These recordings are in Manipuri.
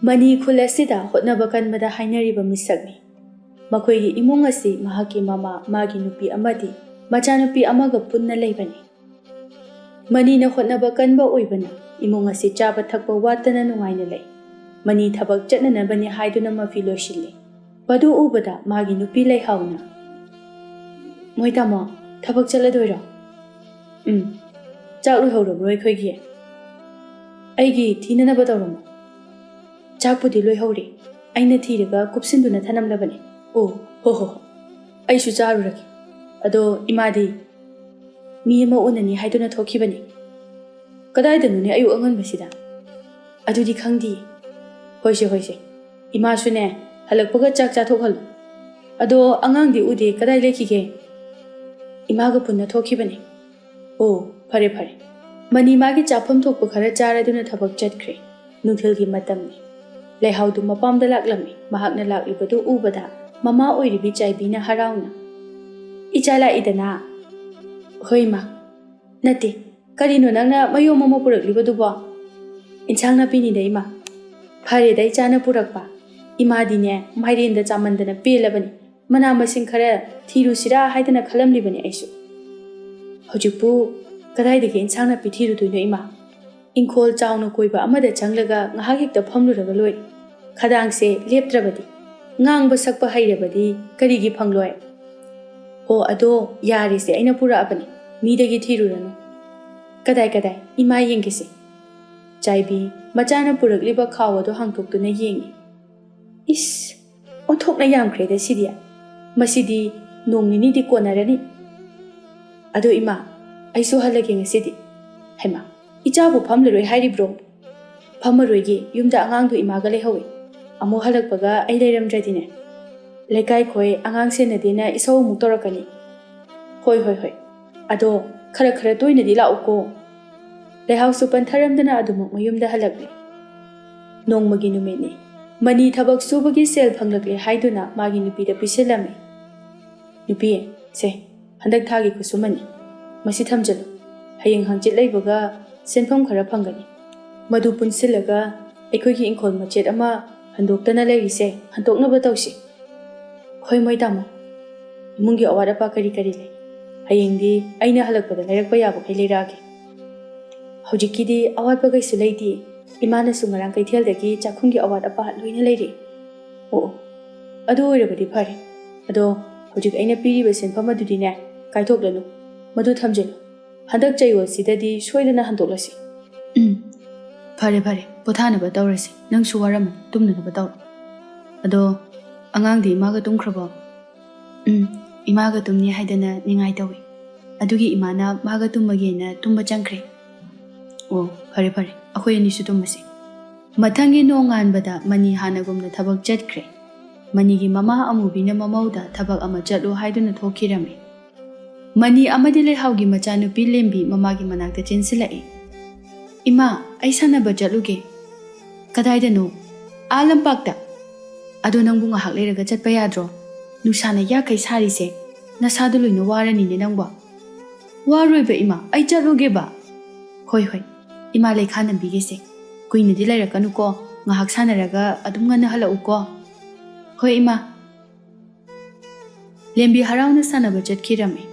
Mani khul asida hotnaba kanbada hainariba misakni. Makoigi imung asi mahaki mama magi nupi amadi machanupi amaga punna leibani. Mani na hotnaba kanba oibana imung asi chaba thakba watana nungaina lei. Mani thabak chatnanabani haiduna mafi loishili. Badu ubada magi nupi leihauna. Moitamo thabak chaladoiro. Chak loihorabro aikhoigi. Aigi thinanaba tawramo. Chakpudi loihori. Aina thiraga kupsinduna thanamlabani. Oh, ho. Aishu charuraki. Ado imadi mi ama unani haiduna thokibani. Kadaidanune ayu anganbasida. Adudi khangdi. Hoise. Ima sune halakpaga chak chathokhalu. Ado angangdi ude kadai lekige. Imaga punna thokibani. Oh, phare. Mani magi chapam thokpa khara charaduna thabak chatkre. Nunthilgi matamni. Leihaudu mapamda laklami. Mahakna laklibadu ubada. Mama oiribi chaibina harauna. Ichala idana. Hoi ma. Nati. Karino nangna mayo mama puraklibadu ba. Insangna pinida ima. Phare da ichana purakpa. Ima dine mairinda chamandana pelabani. Mana masing khara thiru sira haidana khalamlibani aisu. Hojikpu kadaidagi insangna pi thiru duino ima. Inkhol chawna koiba amada changlaga ngahak hekta phamluraga loi. Khadangse leptrabadi. Ngang basak pa hairabadi karigi phangloi. O ado yari se aina pura apani. Midagi thiruranu. Kadai ima yengisi. Chaibi machana purakliba khawado hangtoktuna yengi. Is onthokna yamkhreda sidia. Masidi nongnini di konarani. Ado ima aisu halage ngasidi. Haima ichabu phamlaroi hairibro. Phamaroigi yumda angangdu imaga lehawi. Amo halakpaga ai leiramdradine. Lekai khoi angang senadina isau muktorakani. Hoi. Ado khara toinadi lauko. Leihau supan tharamdana adumuk mayumda halakli. Nongmagi numitni. Mani thabak subagi sel phanglakli haiduna magi nupida pisilami. Nupi se handak thagi kusumani. Masi thamjalu. Hayeng hangchit leibaga senpham khara phangani. Madu punsilaga aikhoigi inkhol machet ama handoktana leirise hantoknaba tawsi. Hoi moitamo. Imungi awada pa kari lei. Hayengdi aina halakpada lairakpa yabo kai leiragi. Hojikidi awatpaga isu leiti. Imana sungarang kaithialdagi chakhungi awat apa loina leiri. Oh. Ado oirabadi phare. Ado hojik aina piriba senpham adudine kaithoklanu. Madu thamjalu. Handak chayol sidadi soidana hantoklasi. Phare. Pothanaba tawrasi. Nang suwaram tumnaba taw. Ado angangdi imaga tumkhrabo. Imaga tumni haidana ningai tawi. Adugi imana maga tummagena tumba changkhre. Oh, phare. Akhoi anisu tummasi. Mathangi nonganbada mani hanagumna thabak chatkre. Manigi mama amubina mamauda thabak ama chatlo haiduna thokhirame. Mani amadi leihaugi machanupi lembi mamagi manakta chensilai. Ima ai sanaba chatluge. Kadaidano alampakta. Ado nangbu ngahak leiraga chatpa yadro. Nusana yakai sarise. Nasadu loina waranine nangba. Waroiba ima ai chatluge ba. Hoi. Ima leikha nambigese. Kuinadi leirakanu ko ngahak sanaraga adum ngana halauko. Hoi ima. Lembi harauna sanaba chatkirame.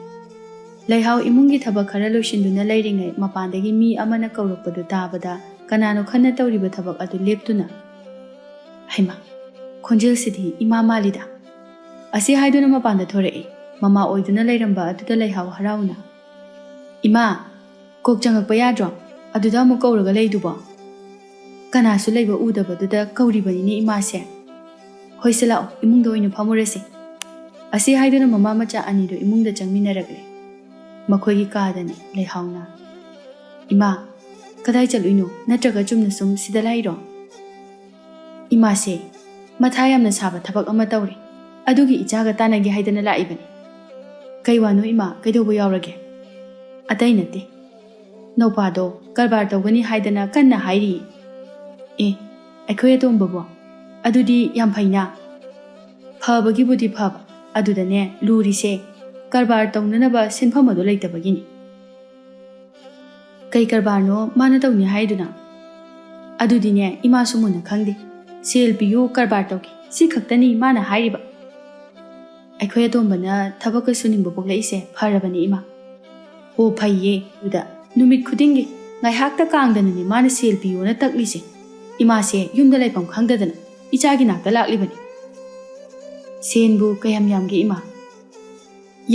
Leihau imungi thabak khara loishinduna leiringai mapandagi mi amana kaurakpadu tabada kanano khanna tawriba thabak adu leptuna. Haima. Khonjel sidi ima malida. Asi haiduna mapanda thorei. Mama oiduna leiramba aduda leihau harauna. Ima. Kok changakpa yadro. Aduda amu kauraga leiduba. Kanasu leiba udaba duda kauribanini ima se. Hoisilao imungda oina phamurasi. Asi haiduna mama macha anido imungda changminaragle. Makhoigi kaadani leihauna. Ima. Kadai chaluino natraga chumna sum sida lairo. Ima se. Mathayamna saba thabak ama tawri. Adugi ichaga tanagi haidana laibani. Kaiwano ima kaidobo yaurage. Atai nate. Nopado karbar tawgani haidana kanna hairi. Aikhoi atombabo. Adudi yam phaina. Phabagi budi phab. Adudane lurise. Karbar tawnanaba senpham adu leitabagini. Kai karbar no mana tawni haiduna. Adudine ima sumuna khangdi. ꯁꯦꯜ ꯄꯤꯌꯨ ꯀꯔꯕꯥꯔ ꯇꯧꯒꯦ ꯁꯤ ꯈꯛꯇꯅꯤ ꯃꯥꯅ ꯍꯥꯏꯔꯤꯕ ꯑꯩꯈꯣꯏ ꯑꯇꯣꯝꯕꯅ ꯊꯕꯛꯀ ꯁꯨꯅꯤꯡꯕ ꯄꯣꯛꯂꯛꯏꯁꯦ ꯐꯔꯕꯅꯤ ꯏꯃꯥ ꯑꯣ ꯐꯩꯌꯦ ꯑꯗꯨꯗ ꯅꯨꯃꯤꯠ ꯈꯨꯗꯤꯡꯒꯤ ꯉꯥꯏꯍꯥꯛꯇ ꯀꯥꯡꯗꯅꯅꯦ ꯃꯥꯅ ꯁꯦꯜ ꯄꯤꯌꯣꯅ ꯇꯛꯂꯤꯁꯦ ꯏꯃꯥꯁꯦ ꯌꯨꯝꯗ ꯂꯩꯐꯝ ꯈꯪꯗꯗꯅ ꯏꯆꯥꯒꯤ ꯅꯥꯛꯇ ꯂꯥꯛꯂꯤꯕꯅꯤ ꯁꯦꯟꯕꯨ ꯀꯌꯥꯝ ꯌꯥꯝꯒꯦ ꯏꯃꯥ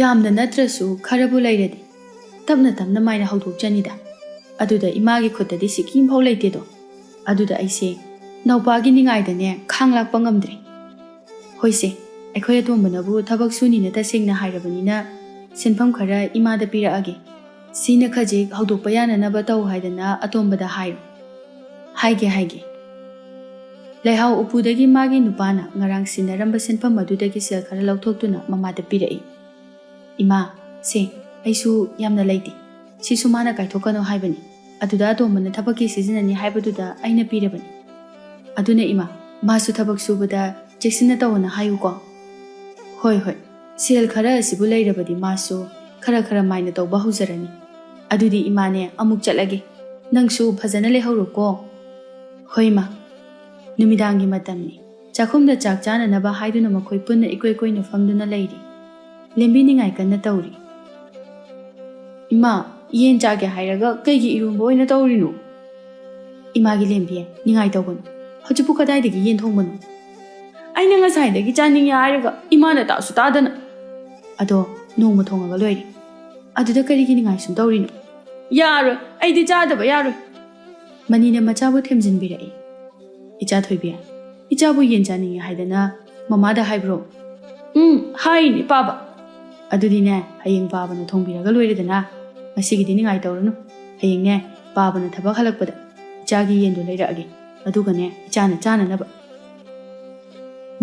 ꯌꯥꯝꯅ ꯅꯠꯇ꯭ꯔꯁꯨ ꯈꯔꯕꯨ ꯂꯩꯔꯗꯤ ꯇꯞꯅ ꯇꯞꯅ ꯃꯥꯏꯅ ꯍꯧꯗꯣꯛꯆꯅꯤꯗ ꯑꯗꯨꯗ ꯏꯃꯥꯒꯤ ꯈꯨꯠꯇꯗꯤ ꯁꯤꯀꯤꯝꯐꯥꯎ ꯂꯩꯇꯦꯗꯣ ꯑꯗꯨꯗ ꯑꯩꯁꯦ ꯅꯧꯄꯥꯒꯤ ꯅꯤꯡꯉꯥꯏꯗꯅꯦ ꯈꯥꯡ ꯂꯥꯛꯄ ꯉꯝꯗ꯭ꯔꯦ ꯍꯣꯏꯁꯦ ꯑꯩꯈꯣꯏ ꯑꯇꯣꯝꯕꯅꯕꯨ ꯊꯕꯛ ꯁꯨꯅꯤꯅ ꯇꯁꯦꯡꯅ ꯍꯥꯏꯔꯕꯅꯤꯅ ꯁꯦꯟꯐꯝ ꯈꯔ ꯏꯃꯥꯗ ꯄꯤꯔꯛꯑꯒꯦ ꯁꯤꯅ ꯈꯖꯤꯛ ꯍꯧꯗꯣꯛꯄ ꯌꯥꯅꯅꯕ ꯇꯧ ꯍꯥꯏꯗꯅ ꯑꯇꯣꯝꯕꯗ ꯍꯥꯏꯔꯣ ꯍꯥꯏꯒꯦ ꯂꯩꯍꯥꯎ ꯎꯄꯨꯗꯒꯤ ꯃꯥꯒꯤ ꯅꯨꯄꯥꯅ ꯉꯔꯥꯡ ꯁꯤꯟꯅꯔꯝꯕ ꯁꯦꯟꯐꯝ ꯑꯗꯨꯗꯒꯤ ꯁꯦꯜ ꯈꯔ ꯂꯧꯊꯣꯛꯇꯨꯅ ꯃꯃꯥꯗ ꯄꯤꯔꯛꯏ ꯏꯃꯥ ꯁꯦ ꯑꯩꯁꯨ ꯌꯥꯝꯅ ꯂꯩꯇꯦ ꯁꯤꯁꯨ ꯃꯥꯅ ꯀꯥꯏꯊꯣꯛꯀꯅꯣ ꯍꯥꯏꯕꯅꯤ ꯑꯗꯨꯗ ꯑꯇꯣꯝꯕꯅ ꯊꯕꯛꯀꯤ ꯁꯤꯖꯤꯟꯅꯅꯤ ꯍꯥꯏꯕꯗꯨꯗ ꯑꯩꯅ ꯄꯤꯔꯕꯅꯤ ꯑꯗꯨꯅ ꯏꯃꯥ ꯃꯥꯁꯨ ꯊꯕꯛ ꯁꯨꯕꯗ ꯆꯦꯛꯁꯤꯟꯅ ꯇꯧꯅ ꯍꯥꯏꯌꯨꯀꯣ ꯍꯣꯏ ꯁꯦꯜ ꯈꯔ ꯑꯁꯤꯕꯨ ꯂꯩꯔꯕꯗꯤ ꯃꯥꯁꯨ ꯈꯔ ꯃꯥꯏꯅ ꯇꯧꯕ ꯍꯧꯖꯔꯅꯤ ꯑꯗꯨꯗꯤ ꯏꯃꯥꯅꯦ ꯑꯃꯨꯛ ꯆꯠꯂꯒꯦ ꯅꯪꯁꯨ ꯐꯖꯅ ꯂꯩꯍꯧꯔꯣꯀꯣ ꯍꯣꯏ ꯏꯃꯥ ꯅꯨꯃꯤꯗꯥꯡꯒꯤ ꯃꯇꯝꯅꯤ ꯆꯥꯛꯈꯨꯝꯗ ꯆꯥꯛ ꯆꯥꯅꯅꯕ ꯍꯥꯏꯗꯨꯅ ꯃꯈꯣꯏ ꯄꯨꯟꯅ ꯏꯀꯣꯏ ꯀꯣꯏꯅ ꯐꯝꯗꯨꯅ ꯂꯩꯔꯤ ꯂꯦꯝꯕꯤꯅꯤꯡꯉꯥꯏ ꯀꯟꯅ ꯇꯧꯔꯤ ꯏꯃꯥ ꯌꯦꯟ ꯆꯥꯒꯦ ꯍꯥꯏꯔꯒ ꯀꯩꯒꯤ ꯏꯔꯣꯟꯕ ꯑꯣꯏꯅ ꯇꯧꯔꯤꯅꯣ ꯏꯃꯥꯒꯤ ꯂꯦꯝꯕꯤ ꯅꯤꯡꯉꯥꯏ ꯇꯧꯒꯅꯨ ꯍꯧꯖꯤꯛꯄꯨ ꯀꯗꯥꯏꯗꯒꯤ ꯌꯦꯟ ꯊꯣꯡꯕꯅꯣ ꯑꯩꯅ ꯉꯁꯥꯏꯗꯒꯤ ꯆꯥꯅꯤꯡꯉꯦ ꯍꯥꯏꯔꯒ ꯏꯃꯥꯅ ꯇꯥꯁꯨ ꯇꯥꯗꯅ ꯑꯗꯣ ꯅꯣꯡꯃ ꯊꯣꯡꯉꯒ ꯂꯣꯏꯔꯦ ꯑꯗꯨꯗ ꯀꯔꯤꯒꯤ ꯅꯤꯡꯉꯥꯏ ꯁꯨꯝ ꯇꯧꯔꯤꯅꯣ ꯌꯥꯔꯣꯏ ꯑꯩꯗꯤ ꯆꯥꯗꯕ ꯌꯥꯔꯣꯏ ꯃꯅꯤꯅ ꯃꯆꯥꯕꯨ ꯊꯦꯝꯖꯤꯟꯕꯤꯔꯛꯏ ꯏꯆꯥ ꯊꯣꯏꯕꯤ ꯏꯆꯥꯕꯨ ꯌꯦꯟ ꯆꯥꯅꯤꯡꯉꯦ ꯍꯥꯏꯗꯅ ꯃꯃꯥꯗ ꯍꯥꯏꯕ꯭ꯔꯣ ꯍꯥꯏꯅꯦ ꯄꯥꯕ ꯑꯗꯨꯗꯤꯅꯦ ꯍꯌꯦꯡ ꯄꯥꯕꯅ ꯊꯣꯡꯕꯤꯔꯒ ꯂꯣꯏꯔꯦꯗꯅ ꯉꯁꯤꯒꯤꯗꯤ ꯅꯤꯡꯉꯥꯏ ꯇꯧꯔꯅꯨ ꯍꯌꯦꯡꯅꯦ ꯄꯥꯕꯅ ꯊꯕꯛ ꯍꯜꯂꯛꯄꯗ ꯏꯆꯥꯒꯤ ꯌꯦꯟꯗꯣ ꯂꯩꯔꯛꯑꯒꯦ ꯑꯗꯨꯒꯅꯦ ꯏꯆꯥꯅ ꯆꯥꯅꯅꯕ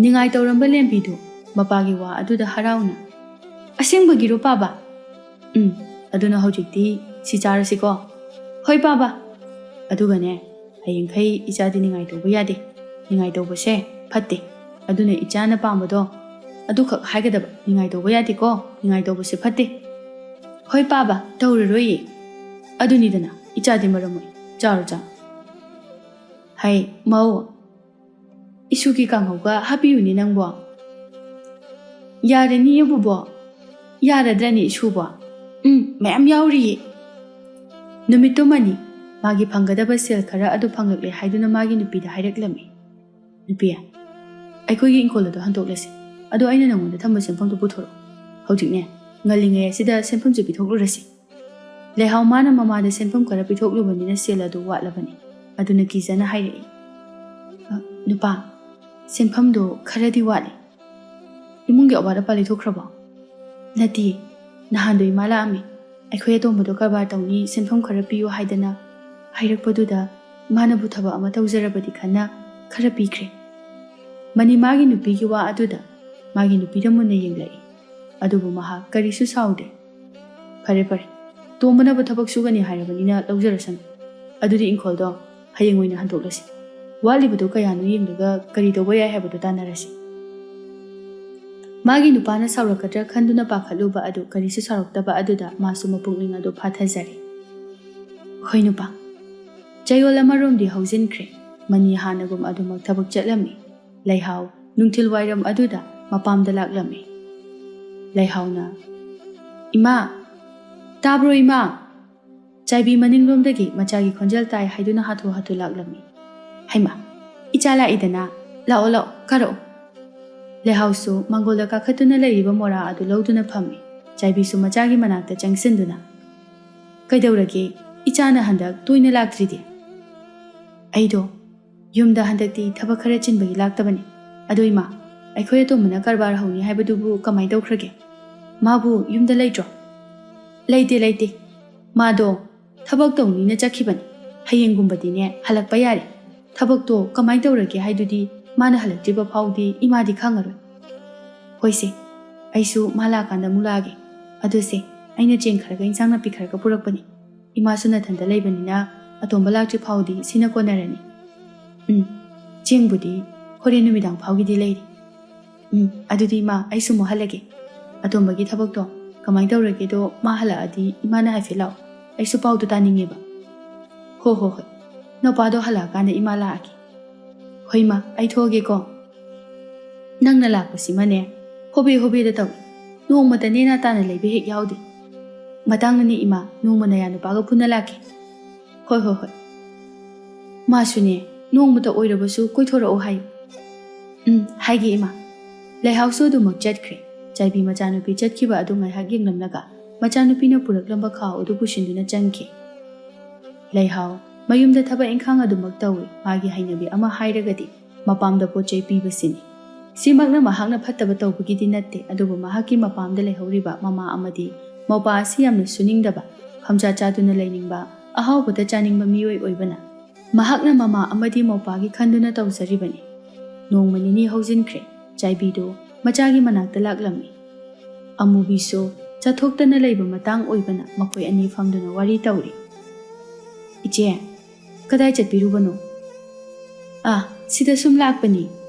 ꯅꯤꯡꯉꯥꯏ ꯇꯧꯔꯝꯕ ꯂꯦꯝꯕꯤꯗꯨ ꯃꯄꯥꯒꯤ ꯋꯥ ꯑꯗꯨꯗ ꯍꯔꯥꯎꯅ ꯑꯁꯦꯡꯕꯒꯤꯔꯣ ꯄꯥꯕ ꯑꯗꯨꯅ ꯍꯧꯖꯤꯛꯇꯤ ꯁꯤ ꯆꯥꯔꯁꯤꯀꯣ ꯍꯣꯏ ꯄꯥꯕ ꯑꯗꯨꯒꯅꯦ ꯍꯌꯦꯡꯈꯩ ꯏꯆꯥꯗꯤ ꯅꯤꯡꯉꯥꯏ ꯇꯧꯕ ꯌꯥꯗꯦ ꯅꯤꯡꯉꯥꯏ ꯇꯧꯕꯁꯦ ꯐꯠꯇꯦ ꯑꯗꯨꯅ ꯏꯆꯥꯅ ꯄꯥꯝꯕꯗꯣ ꯑꯗꯨꯈꯛ ꯍꯥꯏꯒꯗꯕ ꯅꯤꯡꯉꯥꯏ ꯇꯧꯕ ꯌꯥꯗꯦꯀꯣ ꯅꯤꯡꯉꯥꯏ ꯇꯧꯕꯁꯦ ꯐꯠꯇꯦ ꯍꯣꯏ ꯄꯥꯕ ꯇꯧꯔꯔꯣꯏꯌꯦ ꯑꯗꯨꯅꯤꯗꯅ ꯏꯆꯥꯗꯤ ꯃꯔꯝ ꯑꯣꯏ ꯆꯥꯔꯣ ꯍꯩ ꯃꯧ ꯏꯁꯨꯒꯤ ꯀꯥꯡꯍꯧꯒ ꯍꯥꯞꯄꯤꯌꯨꯅꯦ ꯅꯪꯕꯣ ꯌꯥꯔꯅꯤꯌꯦ ꯕꯨꯕꯣ ꯌꯥꯔꯗ꯭ꯔꯅꯤ ꯏꯁꯨꯕꯣ ꯃꯌꯥꯝ ꯌꯥꯎꯔꯤꯌꯦ ꯅꯨꯃꯤꯠꯇꯨꯃꯅꯤ ꯃꯥꯒꯤ ꯐꯪꯒꯗꯕ ꯁꯦꯜ ꯈꯔ ꯑꯗꯨ ꯐꯪꯂꯛꯂꯦ ꯍꯥꯏꯗꯨꯅ ꯃꯥꯒꯤ ꯅꯨꯄꯤꯗ ꯍꯥꯏꯔꯛꯂꯝꯃꯤ ꯅꯨꯄꯤ ꯑꯩꯈꯣꯏꯒꯤ ꯏꯪꯈꯣꯜ ꯑꯗꯨ ꯍꯟꯗꯣꯛꯂꯁꯤ ꯑꯗꯣ ꯑꯩꯅ ꯅꯉꯣꯟꯗ ꯊꯝꯕ ꯁꯦꯟꯐꯝꯗꯨ ꯄꯨꯊꯣꯔꯛꯑꯣ ꯍꯧꯖꯤꯛꯅꯦ ꯉꯜꯂꯤꯉꯩ ꯑꯁꯤꯗ ꯁꯦꯟꯐꯝꯁꯨ ꯄꯤꯊꯣꯛꯂꯨꯔꯁꯤ ꯂꯩꯍꯥꯎ ꯃꯥꯅ ꯃꯃꯥꯗ ꯁꯦꯟꯐꯝ ꯈꯔ ꯄꯤꯊꯣꯛꯂꯨꯕꯅꯤꯅ ꯁꯦꯜ ꯑꯗꯨ ꯋꯥꯠꯂꯕꯅꯤ ꯑꯗꯨꯅ ꯀꯤꯖꯅ ꯍꯥꯏꯔꯛꯏ ꯅꯨꯄꯥ ꯁꯦꯟꯐꯝꯗꯣ ꯈꯔꯗꯤ ꯋꯥꯠꯂꯤ ꯏꯃꯨꯡꯒꯤ ꯑꯋꯥꯠ ꯑꯄꯥ ꯂꯩꯊꯣꯛꯈ꯭ꯔꯕꯣ ꯅꯠꯇꯦ ꯅꯍꯥꯟꯗꯣ ꯏꯃꯥ ꯂꯥꯛꯑꯝꯃꯤ ꯑꯩꯈꯣꯏ ꯑꯇꯣꯝꯕꯗꯣ ꯀꯔꯕꯥꯔ ꯇꯧꯅꯤ ꯁꯦꯟꯐꯝ ꯈꯔ ꯄꯤꯌꯨ ꯍꯥꯏꯗꯅ ꯍꯥꯏꯔꯛꯄꯗꯨꯗ ꯃꯥꯅꯕꯨ ꯊꯕꯛ ꯑꯃ ꯇꯧꯖꯔꯕꯗꯤ ꯈꯟꯅ ꯈꯔ ꯄꯤꯈ꯭ꯔꯦ ꯃꯅꯤ ꯃꯥꯒꯤ ꯅꯨꯄꯤꯒꯤ ꯋꯥ ꯑꯗꯨꯗ ꯃꯥꯒꯤ ꯅꯨꯄꯤꯗ ꯃꯨꯟꯅ ꯌꯦꯡꯂꯛꯏ ꯑꯗꯨꯕꯨ ꯃꯍꯥꯛ ꯀꯔꯤꯁꯨ ꯁꯥꯎꯗꯦ ꯐꯔꯦ ꯇꯣꯝꯕꯅꯕꯨ ꯊꯕꯛ ꯁꯨꯒꯅꯤ ꯍꯥꯏꯔꯕꯅꯤꯅ ꯂꯧꯖꯔꯁꯅꯨ ꯑꯗꯨꯗꯤ ꯏꯪꯈꯣꯜꯗꯣ ꯍꯌꯦꯡ ꯑꯣꯏꯅ ꯍꯟꯗꯣꯛꯂꯁꯤ ꯋꯥꯠꯂꯤꯕꯗꯨ ꯀꯌꯥꯅꯣ ꯌꯦꯡꯂꯒ ꯀꯔꯤ ꯇꯧꯕ ꯌꯥꯏ ꯍꯥꯏꯕꯗꯨ ꯇꯥꯟꯅꯔꯁꯤ ꯃꯥꯒꯤ ꯅꯨꯄꯥꯅ ꯁꯥꯎꯔꯛꯀꯗ꯭ꯔꯥ ꯈꯟꯗꯨꯅ ꯄꯥꯈꯠꯂꯨꯕ ꯑꯗꯨ ꯀꯔꯤꯁꯨ ꯁꯥꯎꯔꯛꯇꯕ ꯑꯗꯨꯗ ꯃꯥꯁꯨ ꯃꯄꯨꯛꯅꯤꯡ ꯑꯗꯨ ꯐꯥꯊꯖꯔꯦ ꯍꯣꯏ ꯅꯨꯄꯥ ꯆꯌꯣꯜ ꯑꯃꯔꯣꯝꯗꯤ ꯍꯧꯖꯤꯟꯈ꯭ꯔꯦ ꯃꯅꯤ ꯍꯥꯟꯅꯒꯨꯝ ꯑꯗꯨꯃꯛ ꯊꯕꯛ ꯆꯠꯂꯝꯃꯤ ꯂꯩꯍꯥꯎ ꯅꯨꯡꯊꯤꯜ ꯋꯥꯏꯔꯝ ꯑꯗꯨꯗ ꯃꯄꯥꯝꯗ ꯂꯥꯛꯂꯝꯃꯤ ꯂꯩꯍꯥꯎꯅ ꯏꯃꯥ ꯇꯥꯕ꯭ꯔꯣ ꯏꯃꯥ ꯆꯥꯏꯕꯤ ꯃꯅꯤꯡꯂꯣꯝꯗꯒꯤ ꯃꯆꯥꯒꯤ ꯈꯣꯟꯖꯦꯜ ꯇꯥꯏ ꯍꯥꯏꯗꯨꯅ ꯍꯥꯊꯨ ꯂꯥꯛꯂꯝꯃꯤ ꯍꯩꯃꯥ ꯏꯆꯥ ꯂꯥꯛꯏꯗꯅ ꯂꯥꯛꯑꯣ ꯀꯥꯔꯛꯑꯣ ꯂꯩꯍꯥꯎꯁꯨ ꯃꯥꯡꯒꯣꯜꯗ ꯀꯥꯈꯠꯇꯨꯅ ꯂꯩꯔꯤꯕ ꯃꯣꯔꯥ ꯑꯗꯨ ꯂꯧꯗꯨꯅ ꯐꯝꯃꯤ ꯆꯥꯏꯕꯤꯁꯨ ꯃꯆꯥꯒꯤ ꯃꯅꯥꯛꯇ ꯆꯪꯁꯤꯟꯗꯨꯅ ꯀꯩꯗꯧꯔꯒꯦ ꯏꯆꯥꯅ ꯍꯟꯗꯛ ꯇꯣꯏꯅ ꯂꯥꯛꯇ꯭ꯔꯤꯗꯤ ꯑꯩꯗꯣ ꯌꯨꯝꯗ ꯍꯟꯗꯛꯇꯤ ꯊꯕꯛꯈꯔ ꯆꯤꯟꯕꯒꯤ ꯂꯥꯛꯇꯕꯅꯤ ꯑꯗꯣ ꯏꯃꯥ ꯑꯩꯈꯣꯏ ꯑꯇꯣꯝꯕꯅ ꯀꯔꯕꯥꯔ ꯍꯧꯅꯤ ꯍꯥꯏꯕꯗꯨꯕꯨ ꯀꯃꯥꯏ ꯇꯧꯈ꯭ꯔꯒꯦ ꯃꯥꯕꯨ ꯌꯨꯝꯗ ꯂꯩꯇ꯭ꯔꯣ ꯂꯩꯇꯦ ꯃꯥꯗꯣ ꯊꯕꯛ ꯇꯧꯅꯤꯅ ꯆꯠꯈꯤꯕꯅꯤ ꯍꯌꯦꯡꯒꯨꯝꯕꯗꯤꯅꯦ ꯍꯜꯂꯛꯄ ꯌꯥꯔꯦ ꯊꯕꯛꯇꯣ ꯀꯃꯥꯏ ꯇꯧꯔꯒꯦ ꯍꯥꯏꯗꯨꯗꯤ ꯃꯥꯅ ꯍꯜꯂꯛꯇ꯭ꯔꯤꯕ ꯐꯥꯎꯗꯤ ꯏꯃꯥꯗꯤ ꯈꯪꯉꯔꯣꯏ ꯍꯣꯏꯁꯦ ꯑꯩꯁꯨ ꯃꯥ ꯂꯥꯛꯀꯥꯟꯗ ꯑꯃꯨꯛ ꯂꯥꯛꯑꯒꯦ ꯑꯗꯨꯁꯦ ꯑꯩꯅ ꯆꯦꯡ ꯈꯔꯒ ꯏꯟꯁꯥꯡ ꯅꯥꯄꯤ ꯈꯔꯒ ꯄꯨꯔꯛꯄꯅꯤ ꯏꯃꯥꯁꯨ ꯅꯊꯟꯗ ꯂꯩꯕꯅꯤꯅ ꯑꯇꯣꯝꯕ ꯂꯥꯛꯇ꯭ꯔꯤ ꯐꯥꯎꯗꯤ ꯁꯤꯅ ꯀꯣꯟꯅꯔꯅꯤ ꯆꯦꯡꯕꯨꯗꯤ ꯍꯣꯔꯦꯟ ꯅꯨꯃꯤꯗꯥꯡ ꯐꯥꯎꯒꯤꯗꯤ ꯂꯩꯔꯤ ꯑꯗꯨꯗꯤ ꯏꯃꯥ ꯑꯩꯁꯨ ꯑꯃꯨꯛ ꯍꯜꯂꯒꯦ ꯑꯇꯣꯝꯕꯒꯤ ꯊꯕꯛꯇꯣ ꯀꯃꯥꯏ ꯇꯧꯔꯒꯦꯗꯣ ꯃꯥ ꯍꯜꯂꯛꯑꯗꯤ ꯏꯃꯥꯅ ꯍꯥꯏꯐꯦꯠ ꯂꯥꯛꯑꯣ ꯑꯩꯁꯨ ꯄꯥꯎꯗꯣ ꯇꯥꯅꯤꯡꯉꯦꯕ ꯍꯣꯏ ꯅꯨꯄꯥꯗꯣ ꯍꯜꯂꯛꯑꯀꯥꯟꯗ ꯏꯃꯥ ꯂꯥꯛꯑꯒꯦ ꯍꯣꯏ ꯏꯃꯥ ꯑꯩ ꯊꯣꯛꯑꯒꯦꯀꯣ ꯅꯪꯅ ꯂꯥꯛꯄꯁꯤꯃꯅꯦ ꯍꯣꯕꯦ ꯍꯣꯕꯦꯗ ꯇꯧꯏ ꯅꯣꯡꯃꯇ ꯅꯦꯅꯥ ꯇꯥꯅ ꯂꯩꯕ ꯍꯦꯛ ꯌꯥꯎꯗꯦ ꯃꯇꯥꯡꯅꯅꯦ ꯏꯃꯥ ꯅꯣꯡꯃ ꯅꯌꯥ ꯅꯨꯄꯥꯒ ꯄꯨꯟꯅ ꯂꯥꯛꯀꯦ ꯍꯣꯏ ꯍꯣꯏ ꯍꯣꯏ ꯃꯥꯁꯨꯅꯦ ꯅꯣꯡꯃꯇ ꯑꯣꯏꯔꯕꯁꯨ ꯀꯣꯏꯊꯣꯔꯛꯑꯣ ꯍꯥꯏꯌꯨ ꯍꯥꯏꯒꯦ ꯏꯃꯥ ꯂꯩꯍꯥꯎꯁꯨ ꯑꯗꯨꯃꯛ ꯆꯠꯈ꯭ꯔꯦ ꯆꯥꯏꯕꯤ ꯃꯆꯥꯅꯨꯄꯤ ꯆꯠꯈꯤꯕ ꯑꯗꯨ ꯉꯥꯏꯍꯥꯛ ꯌꯦꯡꯂꯝꯂꯒ ꯃꯆꯥꯅꯨꯄꯤꯅ ꯄꯨꯔꯛꯂꯝꯕ ꯈꯥꯎ ꯑꯗꯨ ꯄꯨꯁꯤꯟꯗꯨꯅ ꯆꯪꯈꯤ ꯂꯩꯍꯥꯎ ꯃꯌꯨꯝꯗ ꯊꯕꯛ ꯏꯪꯈꯥꯡ ꯑꯗꯨꯃꯛ ꯇꯧꯏ ꯃꯥꯒꯤ ꯍꯩꯅꯕꯤ ꯑꯃ ꯍꯥꯏꯔꯒꯗꯤ ꯃꯄꯥꯝꯗ ꯄꯣꯠꯆꯩ ꯄꯤꯕꯁꯤꯅꯤ ꯁꯤꯃꯛꯅ ꯃꯍꯥꯛꯅ ꯐꯠꯇꯕ ꯇꯧꯕꯒꯤꯗꯤ ꯅꯠꯇꯦ ꯑꯗꯨꯕꯨ ꯃꯍꯥꯛꯀꯤ ꯃꯄꯥꯝꯗ ꯂꯩꯍꯧꯔꯤꯕ ꯃꯃꯥ ꯑꯃꯗꯤ ꯃꯧꯄꯥ ꯑꯁꯤ ꯌꯥꯝꯅ ꯁꯨꯅꯤꯡꯗꯕ ꯐꯝꯆꯥ ꯆꯥꯗꯨꯅ ꯂꯩꯅꯤꯡꯕ ꯑꯍꯥꯎꯕꯗ ꯆꯥꯅꯤꯡꯕ ꯃꯤꯑꯣꯏ ꯑꯣꯏꯕꯅ ꯃꯍꯥꯛꯅ ꯃꯃꯥ ꯑꯃꯗꯤ ꯃꯧꯄꯥꯒꯤ ꯈꯟꯗꯨꯅ ꯇꯧꯖꯔꯤꯕꯅꯤ ꯅꯣꯡꯃ ꯅꯤꯅꯤ ꯍꯧꯖꯤꯟꯈ꯭ꯔꯦ ꯆꯥꯏꯕꯤꯗꯨ ꯃꯆꯥꯒꯤ ꯃꯅꯥꯛꯇ ꯂꯥꯛꯂꯝꯃꯤ ꯑꯃꯨꯕꯤꯁꯨ ꯆꯠꯊꯣꯛꯇꯅ ꯂꯩꯕ ꯃꯇꯥꯡ ꯑꯣꯏꯕꯅ ꯃꯈꯣꯏ ꯑꯅꯤ ꯐꯝꯗꯨꯅ ꯋꯥꯔꯤ ꯇꯧꯔꯤ ꯏꯆꯦ ꯀꯗꯥꯏ ꯆꯠꯄꯤꯔꯨꯕꯅꯣ ꯁꯤꯗ ꯁꯨꯝ ꯂꯥꯛꯄꯅꯤ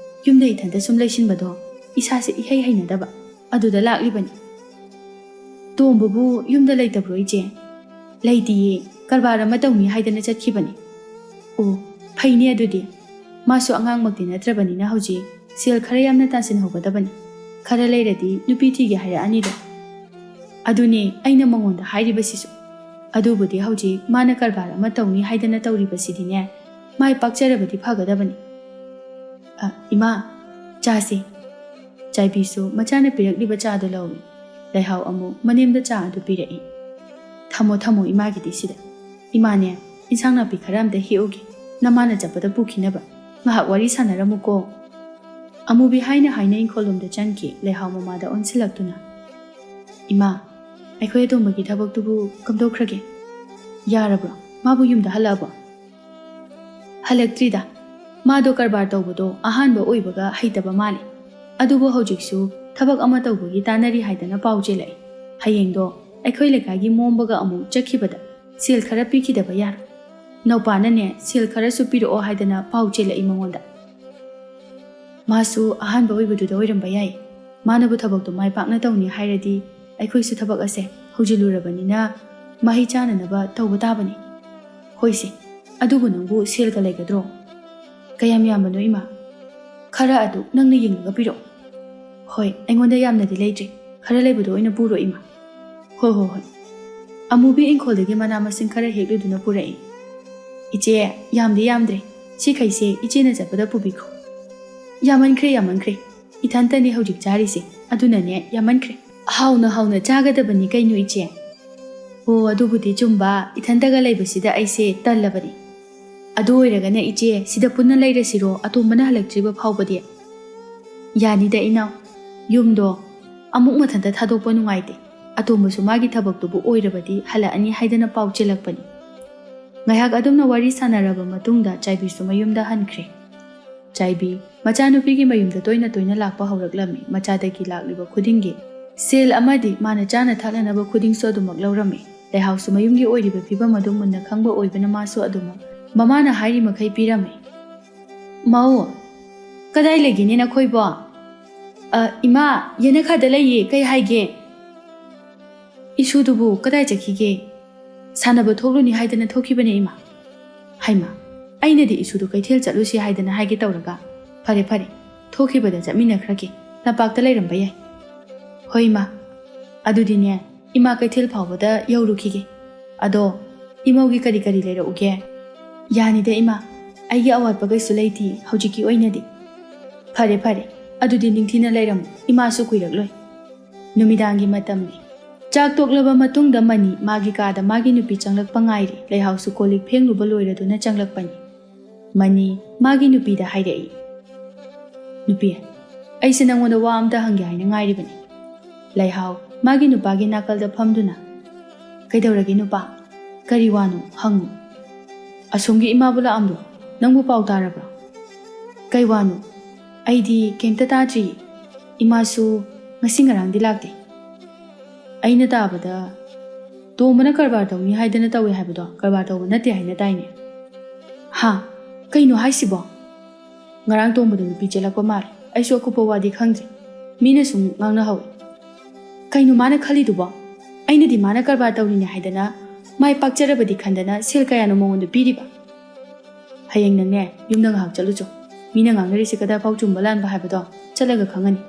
ꯌꯨꯝꯗ ꯏꯊꯟꯇ ꯁꯨꯝ ꯂꯩꯁꯤꯟꯕꯗꯣ ꯏꯁꯥꯁꯦ ꯏꯍꯩ ꯍꯩꯅꯗꯕ ꯑꯗꯨꯗ ꯂꯥꯛꯂꯤꯕꯅꯤ ꯇꯣꯝꯕꯕꯨ ꯌꯨꯝꯗ ꯂꯩꯇꯕ꯭ꯔꯣ ꯏꯆꯦ ꯂꯩꯇꯤꯌꯦ ꯀꯔꯕꯥꯔ ꯑꯃ ꯇꯧꯅꯤ ꯍꯥꯏꯗꯅ ꯆꯠꯈꯤꯕꯅꯤ ꯑꯣ ꯐꯩꯅꯦ ꯑꯗꯨꯗꯤ ꯃꯥꯁꯨ ꯑꯉꯥꯡꯃꯛꯇꯤ ꯅꯠꯇ꯭ꯔꯕꯅꯤꯅ ꯍꯧꯖꯤꯛ ꯁꯦꯜ ꯈꯔ ꯌꯥꯝꯅ ꯇꯥꯟꯁꯤꯟꯍꯧꯒꯗꯕꯅꯤ ꯈꯔ ꯂꯩꯔꯗꯤ ꯅꯨꯄꯤ ꯊꯤꯒꯦ ꯍꯥꯏꯔꯛꯑꯅꯤꯗꯣ ꯑꯗꯨꯅꯦ ꯑꯩꯅ ꯃꯉꯣꯟꯗ ꯍꯥꯏꯔꯤꯕꯁꯤꯁꯨ ꯑꯗꯨꯕꯨꯗꯤ ꯍꯧꯖꯤꯛ ꯃꯥꯅ ꯀꯔꯕꯥꯔ ꯑꯃ ꯇꯧꯅꯤ ꯍꯥꯏꯗꯅ ꯇꯧꯔꯤꯕꯁꯤꯗꯤꯅꯦ ꯃꯥꯏ ꯄꯥꯛꯆꯔꯕꯗꯤ ꯐꯒꯗꯕꯅꯤ ꯏꯃꯥ ꯆꯥꯁꯤ ꯆꯥꯏꯕꯤꯁꯨ ꯃꯆꯥꯅ ꯄꯤꯔꯛꯂꯤꯕ ꯆꯥꯗꯨ ꯂꯧꯏ ꯂꯩꯍꯥꯎ ꯑꯃꯨꯛ ꯃꯅꯦꯝꯗ ꯆꯥ ꯑꯗꯨ ꯄꯤꯔꯛꯏ ꯊꯝꯃꯣ ꯏꯃꯥꯒꯤꯗꯤ ꯁꯤꯗ ꯏꯃꯥꯅꯦ ꯏꯟꯁꯥꯡ ꯅꯥꯄꯤ ꯈꯔ ꯑꯝꯇ ꯍꯦꯛꯎꯒꯦ ꯅꯃꯥꯅ ꯆꯠꯄꯗ ꯄꯨꯈꯤꯅꯕ ꯉꯥꯏꯍꯥꯛ ꯋꯥꯔꯤ ꯁꯥꯟꯅꯔꯝꯃꯨꯀꯣ ꯑꯃꯨꯕꯤ ꯍꯥꯏꯅ ꯏꯪꯈꯣꯜꯂꯣꯝꯗ ꯆꯪꯈꯤ ꯂꯩꯍꯥꯎ ꯃꯃꯥꯗ ꯑꯣꯟꯁꯤꯜꯂꯛꯇꯨꯅ ꯏꯃꯥ ꯑꯩꯈꯣꯏ ꯑꯇꯣꯝꯕꯒꯤ ꯊꯕꯛꯇꯨꯕꯨ ꯀꯝꯗꯧꯈ꯭ꯔꯒꯦ ꯌꯥꯔꯕ꯭ꯔꯣ ꯃꯥꯕꯨ ꯌꯨꯝꯗ ꯍꯜꯂꯛꯑꯕꯣ ꯍꯜꯂꯛꯇ꯭ꯔꯤꯗ ꯃꯥꯗꯣ ꯀꯔꯕꯥꯔ ꯇꯧꯕꯗꯣ ꯑꯍꯥꯟꯕ ꯑꯣꯏꯕꯒ ꯍꯩꯇꯕ ꯃꯥꯜꯂꯤ ꯑꯗꯨꯕꯨ ꯍꯧꯖꯤꯛꯁꯨ ꯊꯕꯛ ꯑꯃ ꯇꯧꯕꯒꯤ ꯇꯥꯟꯅꯔꯤ ꯍꯥꯏꯗꯅ ꯄꯥꯎ ꯆꯦꯜꯂꯛꯏ ꯍꯌꯦꯡꯗꯣ ꯑꯩꯈꯣꯏ ꯂꯩꯀꯥꯏꯒꯤ ꯃꯣꯝꯕꯒ ꯑꯃꯨꯛ ꯆꯠꯈꯤꯕꯗ ꯁꯦꯜ ꯈꯔ ꯄꯤꯈꯤꯗꯕ ꯌꯥꯔꯣꯏ ꯅꯧꯄꯥꯅꯅꯦ ꯁꯦꯜ ꯈꯔꯁꯨ ꯄꯤꯔꯛꯑෝ ꯍꯥꯏꯗꯅ ꯄꯥꯎ ꯆꯦꯜꯂꯛꯏ ꯃꯉꯣꯟꯗ ꯃꯥꯁꯨ ꯑꯍꯥꯟꯕ ꯑꯣꯏꯕꯗꯨꯗ ꯑꯣꯏꯔꯝꯕ ꯌꯥꯏ ꯃꯥꯅꯕꯨ ꯊꯕꯛꯇꯣ ꯃꯥꯏ ꯄꯥꯛꯅ ꯇꯧꯅꯤ ꯍꯥꯏꯔꯗꯤ ꯑꯩꯈꯣꯏꯁꯨ ꯊꯕꯛ ꯑꯁꯦ ꯍꯧꯖꯤꯜꯂꯨꯔꯕꯅꯤꯅ ꯃꯍꯩ ꯆꯥꯅꯅꯕ ꯇꯧꯕ ꯇꯥꯕꯅꯤ ꯍꯣꯏꯁꯦ ꯑꯗꯨꯕꯨ ꯅꯪꯕꯨ ꯁꯦꯜꯒ ꯂꯩꯒꯗ꯭ꯔꯣ ꯀꯌꯥꯝ ꯌꯥꯝꯕꯅꯣ ꯏꯃꯥ ꯈꯔ ꯑꯗꯨ ꯅꯪꯅ ꯌꯦꯡꯂꯒ ꯄꯤꯔꯛꯑꯣ ꯍꯣꯏ ꯑꯩꯉꯣꯟꯗ ꯌꯥꯝꯅꯗꯤ ꯂꯩꯇ꯭ꯔꯤ ꯈꯔ ꯂꯩꯕꯗꯣ ꯑꯣꯏꯅ ꯄꯨꯔꯣ ꯏꯃꯥ ꯍꯣꯏ ꯑꯃꯨꯕꯤ ꯏꯪꯈꯣꯜꯗꯒꯤ ꯃꯅꯥ ꯃꯁꯤꯡ ꯈꯔ ꯍꯦꯛꯂꯨꯗꯨꯅ ꯄꯨꯔꯛꯏ ꯏꯆꯦ ꯌꯥꯝꯗꯤ ꯌꯥꯝꯗ꯭ꯔꯦ ꯁꯤꯈꯩꯁꯦ ꯏꯆꯦꯅ ꯆꯠꯄꯗ ꯄꯨꯕꯤꯈ꯭ꯔꯣ ꯌꯥꯝꯃꯟꯈ꯭ꯔꯦ ꯏꯊꯟꯇꯅꯦ ꯍꯧꯖꯤꯛ ꯆꯥꯔꯤꯁꯦ ꯑꯗꯨꯅꯅꯦ ꯌꯥꯝꯃꯟꯈ꯭ꯔꯦ ꯍꯥꯎꯅ ꯆꯥꯒꯗꯕꯅꯤ ꯀꯩꯅꯣ ꯏꯆꯦ ꯑꯣ ꯑꯗꯨꯕꯨꯗꯤ ꯆꯨꯝꯕ ꯏꯊꯟꯇꯒ ꯂꯩꯕꯁꯤꯗ ꯑꯩꯁꯦ ꯇꯜꯂꯕꯅꯤ ꯑꯗꯨ ꯑꯣꯏꯔꯒꯅ ꯏꯆꯦ ꯁꯤꯗ ꯄꯨꯟꯅ ꯂꯩꯔꯁꯤꯔꯣ ꯑꯇꯣꯝꯕꯅ ꯍꯜꯂꯛꯇ꯭ꯔꯤꯕ ꯐꯥꯎꯕꯗꯤ ꯌꯥꯅꯤꯗ ꯏꯅꯥꯎ ꯌꯨꯝꯗꯣ ꯑꯃꯨꯛ ꯃꯊꯟꯇ ꯊꯥꯗꯣꯛꯄ ꯅꯨꯡꯉꯥꯏꯇꯦ ꯑꯇꯣꯝꯕꯁꯨ ꯃꯥꯒꯤ ꯊꯕꯛꯇꯨꯕꯨ ꯑꯣꯏꯔꯕꯗꯤ ꯍꯜꯂꯛꯑꯅꯤ ꯍꯥꯏꯗꯅ ꯄꯥꯎ ꯆꯦꯜꯂꯛꯄꯅꯤ ꯉꯥꯏꯍꯥꯛ ꯑꯗꯨꯝꯅ ꯋꯥꯔꯤ ꯁꯥꯟꯅꯔꯕ ꯃꯇꯨꯡꯗ ꯆꯥꯏꯕꯤꯁꯨ ꯃꯌꯨꯝꯗ ꯍꯟꯈ꯭ꯔꯦ ꯆꯥꯏꯕꯤ ꯃꯆꯥꯅꯨꯄꯤꯒꯤ ꯃꯌꯨꯝꯗ ꯇꯣꯏꯅ ꯂꯥꯛꯄ ꯍꯧꯔꯛꯂꯝꯃꯤ ꯃꯆꯥꯗꯒꯤ ꯂꯥꯛꯂꯤꯕ ꯈꯨꯗꯤꯡꯒꯤ ꯁꯦꯜ ꯑꯃꯗꯤ ꯃꯥꯅ ꯆꯥꯅ ꯊꯛꯅꯅꯕ ꯈꯨꯗꯤꯡꯁꯨ ꯑꯗꯨꯃꯛ ꯂꯧꯔꯝꯃꯤ ꯂꯩꯍꯥꯎꯁꯨ ꯃꯌꯨꯝꯒꯤ ꯑꯣꯏꯔꯤꯕ ꯐꯤꯕꯝ ꯑꯗꯨ ꯃꯨꯟꯅ ꯈꯪꯕ ꯑꯣꯏꯕꯅ ꯃꯥꯁꯨ ꯑꯗꯨꯃꯛ ꯃꯃꯥꯅ ꯍꯥꯏꯔꯤ ꯃꯈꯩ ꯄꯤꯔꯝꯃꯤ ꯃꯧ ꯀꯗꯥꯏ ꯂꯩꯒꯦꯅꯦ ꯅꯈꯣꯏꯕꯣ ꯏꯃꯥ ꯌꯦꯅꯈꯥꯗ ꯂꯩꯌꯦ ꯀꯩ ꯍꯥꯏꯒꯦ ꯏꯁꯨꯗꯨꯕꯨ ꯀꯗꯥꯏ ꯆꯠꯈꯤꯒꯦ ꯁꯥꯟꯅꯕ ꯊꯣꯛꯂꯨꯅꯤ ꯍꯥꯏꯗꯅ ꯊꯣꯛꯈꯤꯕꯅꯦ ꯏꯃꯥ ꯍꯩꯃꯥ ꯑꯩꯅꯗꯤ ꯏꯁꯨꯗꯨ ꯀꯩꯊꯦꯜ ꯆꯠꯂꯨꯁꯤ ꯍꯥꯏꯗꯅ ꯍꯥꯏꯒꯦ ꯇꯧꯔꯒ ꯐꯔꯦ ꯊꯣꯛꯈꯤꯕꯗ ꯆꯠꯃꯤꯟꯅꯈ꯭ꯔꯒꯦ ꯂꯝꯄꯥꯛꯇ ꯂꯩꯔꯝꯕ ꯌꯥꯏ ꯍꯣꯏ ꯏꯃꯥ ꯑꯗꯨꯗꯤꯅꯦ ꯏꯃꯥ ꯀꯩꯊꯦꯜ ꯐꯥꯎꯕꯗ ꯌꯧꯔꯨꯈꯤꯒꯦ ꯑꯗꯣ ꯏꯃꯧꯒꯤ ꯀꯔꯤ ꯂꯩꯔꯛꯎꯒꯦ ꯌꯥꯅꯤꯗ ꯏꯃꯥ ꯑꯩꯒꯤ ꯑꯋꯥꯠꯄ ꯀꯩꯁꯨ ꯂꯩꯇꯦ ꯍꯧꯖꯤꯛꯀꯤ ꯑꯣꯏꯅꯗꯤ ꯐꯔꯦ ꯑꯗꯨꯗꯤ ꯅꯤꯡꯊꯤꯅ ꯂꯩꯔꯝꯃꯨ ꯏꯃꯥꯁꯨ ꯀꯨꯏꯔꯛꯂꯣꯏ ꯅꯨꯃꯤꯗꯥꯡꯒꯤ ꯃꯇꯝꯅꯤ ꯆꯥꯛ ꯇꯣꯛꯂꯕ ꯃꯇꯨꯡꯗ ꯃꯅꯤ ꯃꯥꯒꯤ ꯀꯥꯗ ꯃꯥꯒꯤ ꯅꯨꯄꯤ ꯆꯪꯂꯛꯄ ꯉꯥꯏꯔꯤ ꯂꯩꯍꯥꯎꯁꯨ ꯀꯣꯜꯂꯤꯛ ꯐꯦꯡꯂꯨꯕ ꯂꯣꯏꯔꯗꯨꯅ ꯆꯪꯂꯛꯄꯅꯤ ꯃꯅꯤ ꯃꯥꯒꯤ ꯅꯨꯄꯤꯗ ꯍꯥꯏꯔꯛꯏ ꯅꯨꯄꯤ ꯑꯩꯁꯦ ꯅꯪꯉꯣꯟꯗ ꯋꯥ ꯑꯝꯇ ꯍꯪꯒꯦ ꯍꯥꯏꯅ ꯉꯥꯏꯔꯤꯕꯅꯤ ꯂꯩꯍꯥꯎ ꯃꯥꯒꯤ ꯅꯨꯄꯥꯒꯤ ꯅꯥꯀꯜꯗ ꯐꯝꯗꯨꯅ ꯀꯩꯗꯧꯔꯒꯦ ꯅꯨꯄꯥ ꯀꯔꯤ ꯋꯥꯅꯣ ꯍꯪꯉꯨ ꯑꯁꯣꯝꯒꯤ ꯏꯃꯥꯕꯨ ꯂꯥꯛꯑꯝꯕ꯭ꯔꯣ ꯅꯪꯕꯨ ꯄꯥꯎ ꯇꯥꯔꯕ꯭ꯔꯣ ꯀꯩ ꯋꯥꯅꯣ ꯑꯩꯗꯤ ꯀꯩꯝꯇ ꯇꯥꯗ꯭ꯔꯤꯌꯦ ꯏꯃꯥꯁꯨ ꯉꯁꯤ ꯉꯔꯥꯡꯗꯤ ꯂꯥꯛꯇꯦ ꯑꯩꯅ ꯇꯥꯕꯗ ꯇꯣꯝꯕꯅ ꯀꯔꯕꯥꯔ ꯇꯧꯅꯤ ꯍꯥꯏꯗꯅ ꯇꯧꯋꯦ ꯍꯥꯏꯕꯗꯣ ꯀꯔꯕꯥꯔ ꯇꯧꯕ ꯅꯠꯇꯦ ꯍꯥꯏꯅ ꯇꯥꯏꯅꯦ ꯀꯩꯅꯣ ꯍꯥꯏꯁꯤꯕꯣ ꯉꯔꯥꯡ ꯇꯣꯝꯕꯗ ꯅꯨꯄꯤ ꯆꯦꯜꯂꯛꯄ ꯃꯥꯜꯂꯦ ꯑꯩꯁꯨ ꯑꯀꯨꯞꯄ ꯋꯥꯗꯤ ꯈꯪꯗ꯭ꯔꯦ ꯃꯤꯅ ꯁꯨꯝ ꯉꯥꯡꯅꯍꯧꯋꯦ ꯀꯩꯅꯣ ꯃꯥꯅ ꯈꯜꯂꯤꯗꯨꯕꯣ ꯑꯩꯅꯗꯤ ꯃꯥꯅ ꯀꯔꯕꯥꯔ ꯇꯧꯔꯤꯅꯦ ꯍꯥꯏꯗꯅ ꯃꯥꯏ ꯄꯥꯛꯆꯔꯕꯗꯤ ꯈꯟꯗꯅ ꯁꯦꯜ ꯀꯌꯥꯅꯣ ꯃꯉꯣꯟꯗ ꯄꯤꯔꯤꯕ ꯍꯌꯦꯡ ꯅꯪꯅꯦ ꯌꯨꯝꯗ ꯉꯥꯏꯍꯥꯛ ꯆꯠꯂꯨꯆꯣ ꯃꯤꯅ ꯉꯥꯡꯅꯔꯤꯁꯤ ꯀꯗꯥꯏꯐꯥꯎ ꯆꯨꯝꯕ ꯂꯥꯟꯕ ꯍꯥꯏꯕꯗꯣ ꯆꯠꯂꯒ ꯈꯪꯒꯅꯤ꯫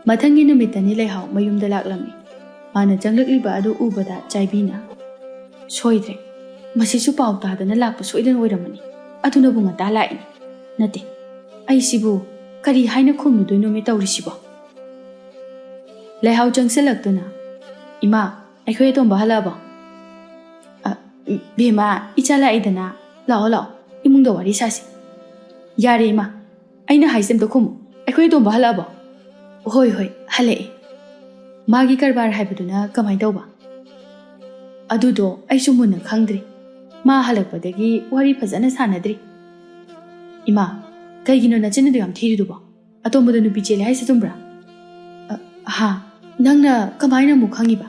ꯃꯊꯪꯒꯤ ꯅꯨꯃꯤꯠꯇꯅꯤ ꯂꯩꯍꯥꯎ ꯃꯌꯨꯝꯗ ꯂꯥꯛꯂꯝꯃꯤ꯫ ꯃꯥꯅ ꯆꯪꯂꯛꯂꯤꯕ ꯑꯗꯨ ꯎꯕꯗ ꯆꯥꯏꯕꯤꯅ "ꯁꯣꯏꯗ꯭ꯔꯦ, ꯃꯁꯤꯁꯨ ꯄꯥꯎ ꯇꯥꯗꯅ ꯂꯥꯛꯄ ꯁꯣꯏꯗꯅ ꯑꯣꯏꯔꯝꯃꯅꯤ꯫ ꯑꯗꯨꯅꯕꯨ ꯉꯟꯇꯥ ꯂꯥꯛꯏꯅꯤ꯫ ꯅꯠꯇꯦ, ꯑꯩꯁꯤꯕꯨ ꯀꯔꯤ ꯍꯥꯏꯅ ꯈꯨꯝꯂꯨꯗꯣꯏꯅꯣꯃꯦ ꯇꯧꯔꯤꯁꯤꯕꯣ?" ꯂꯩꯍꯥꯎ ꯆꯪꯁꯤꯜꯂꯛꯇꯨꯅ "ꯏꯃꯥ, ꯑꯩꯈꯣꯏ ꯑꯇꯣꯝꯕ ꯍꯜꯂꯛꯑꯕꯣ?" "ꯕꯦꯝꯃ, ꯏꯆꯥ ꯂꯥꯛꯏꯗꯅ, ꯂꯥꯛꯑꯣ ꯂꯥꯛꯑꯣ, ꯏꯃꯨꯡꯗ ꯋꯥꯔꯤ ꯁꯥꯁꯤ." "ꯌꯥꯔꯦ ꯏꯃꯥ, ꯑꯩꯅ ꯍꯥꯏꯁꯦ ꯑꯝꯇ ꯈꯨꯝꯃꯨ, ꯑꯩꯈꯣꯏ ꯑꯇꯣꯝꯕ ꯍꯜꯂꯛꯑꯕꯣ?" "ꯍꯣꯏ ꯍꯣꯏ, ꯍꯜꯂꯛꯑꯦ." "ꯃꯥꯒꯤ ꯀꯔꯕꯥꯔ ꯍꯥꯏꯕꯗꯨꯅ ꯀꯃꯥꯏ ꯇꯧꯕ?" "ꯑꯗꯨꯗꯣ ꯑꯩꯁꯨ ꯃꯨꯟꯅ ꯈꯪꯗ꯭ꯔꯤ꯫ ꯃꯥ ꯍꯜꯂꯛꯄꯗꯒꯤ ꯋꯥꯔꯤ ꯐꯖꯅ ꯁꯥꯟꯅꯗ꯭ꯔꯤ." "ꯏꯃꯥ, ꯀꯩꯒꯤꯅꯣ ꯅꯆꯤꯟꯅꯗꯣ ꯌꯥꯝ ꯊꯤꯔꯤꯗꯨꯕꯣ? ꯑꯇꯣꯝꯕꯗꯣ ꯅꯨꯄꯤ ꯆꯦꯜꯂꯦ ꯍꯥꯏꯁꯦ ꯆꯨꯝꯕ꯭ꯔꯥ?" "ꯍꯥ, ꯅꯪꯅ ꯀꯃꯥꯏꯅ ꯑꯃꯨꯛ ꯈꯪꯉꯤꯕ?"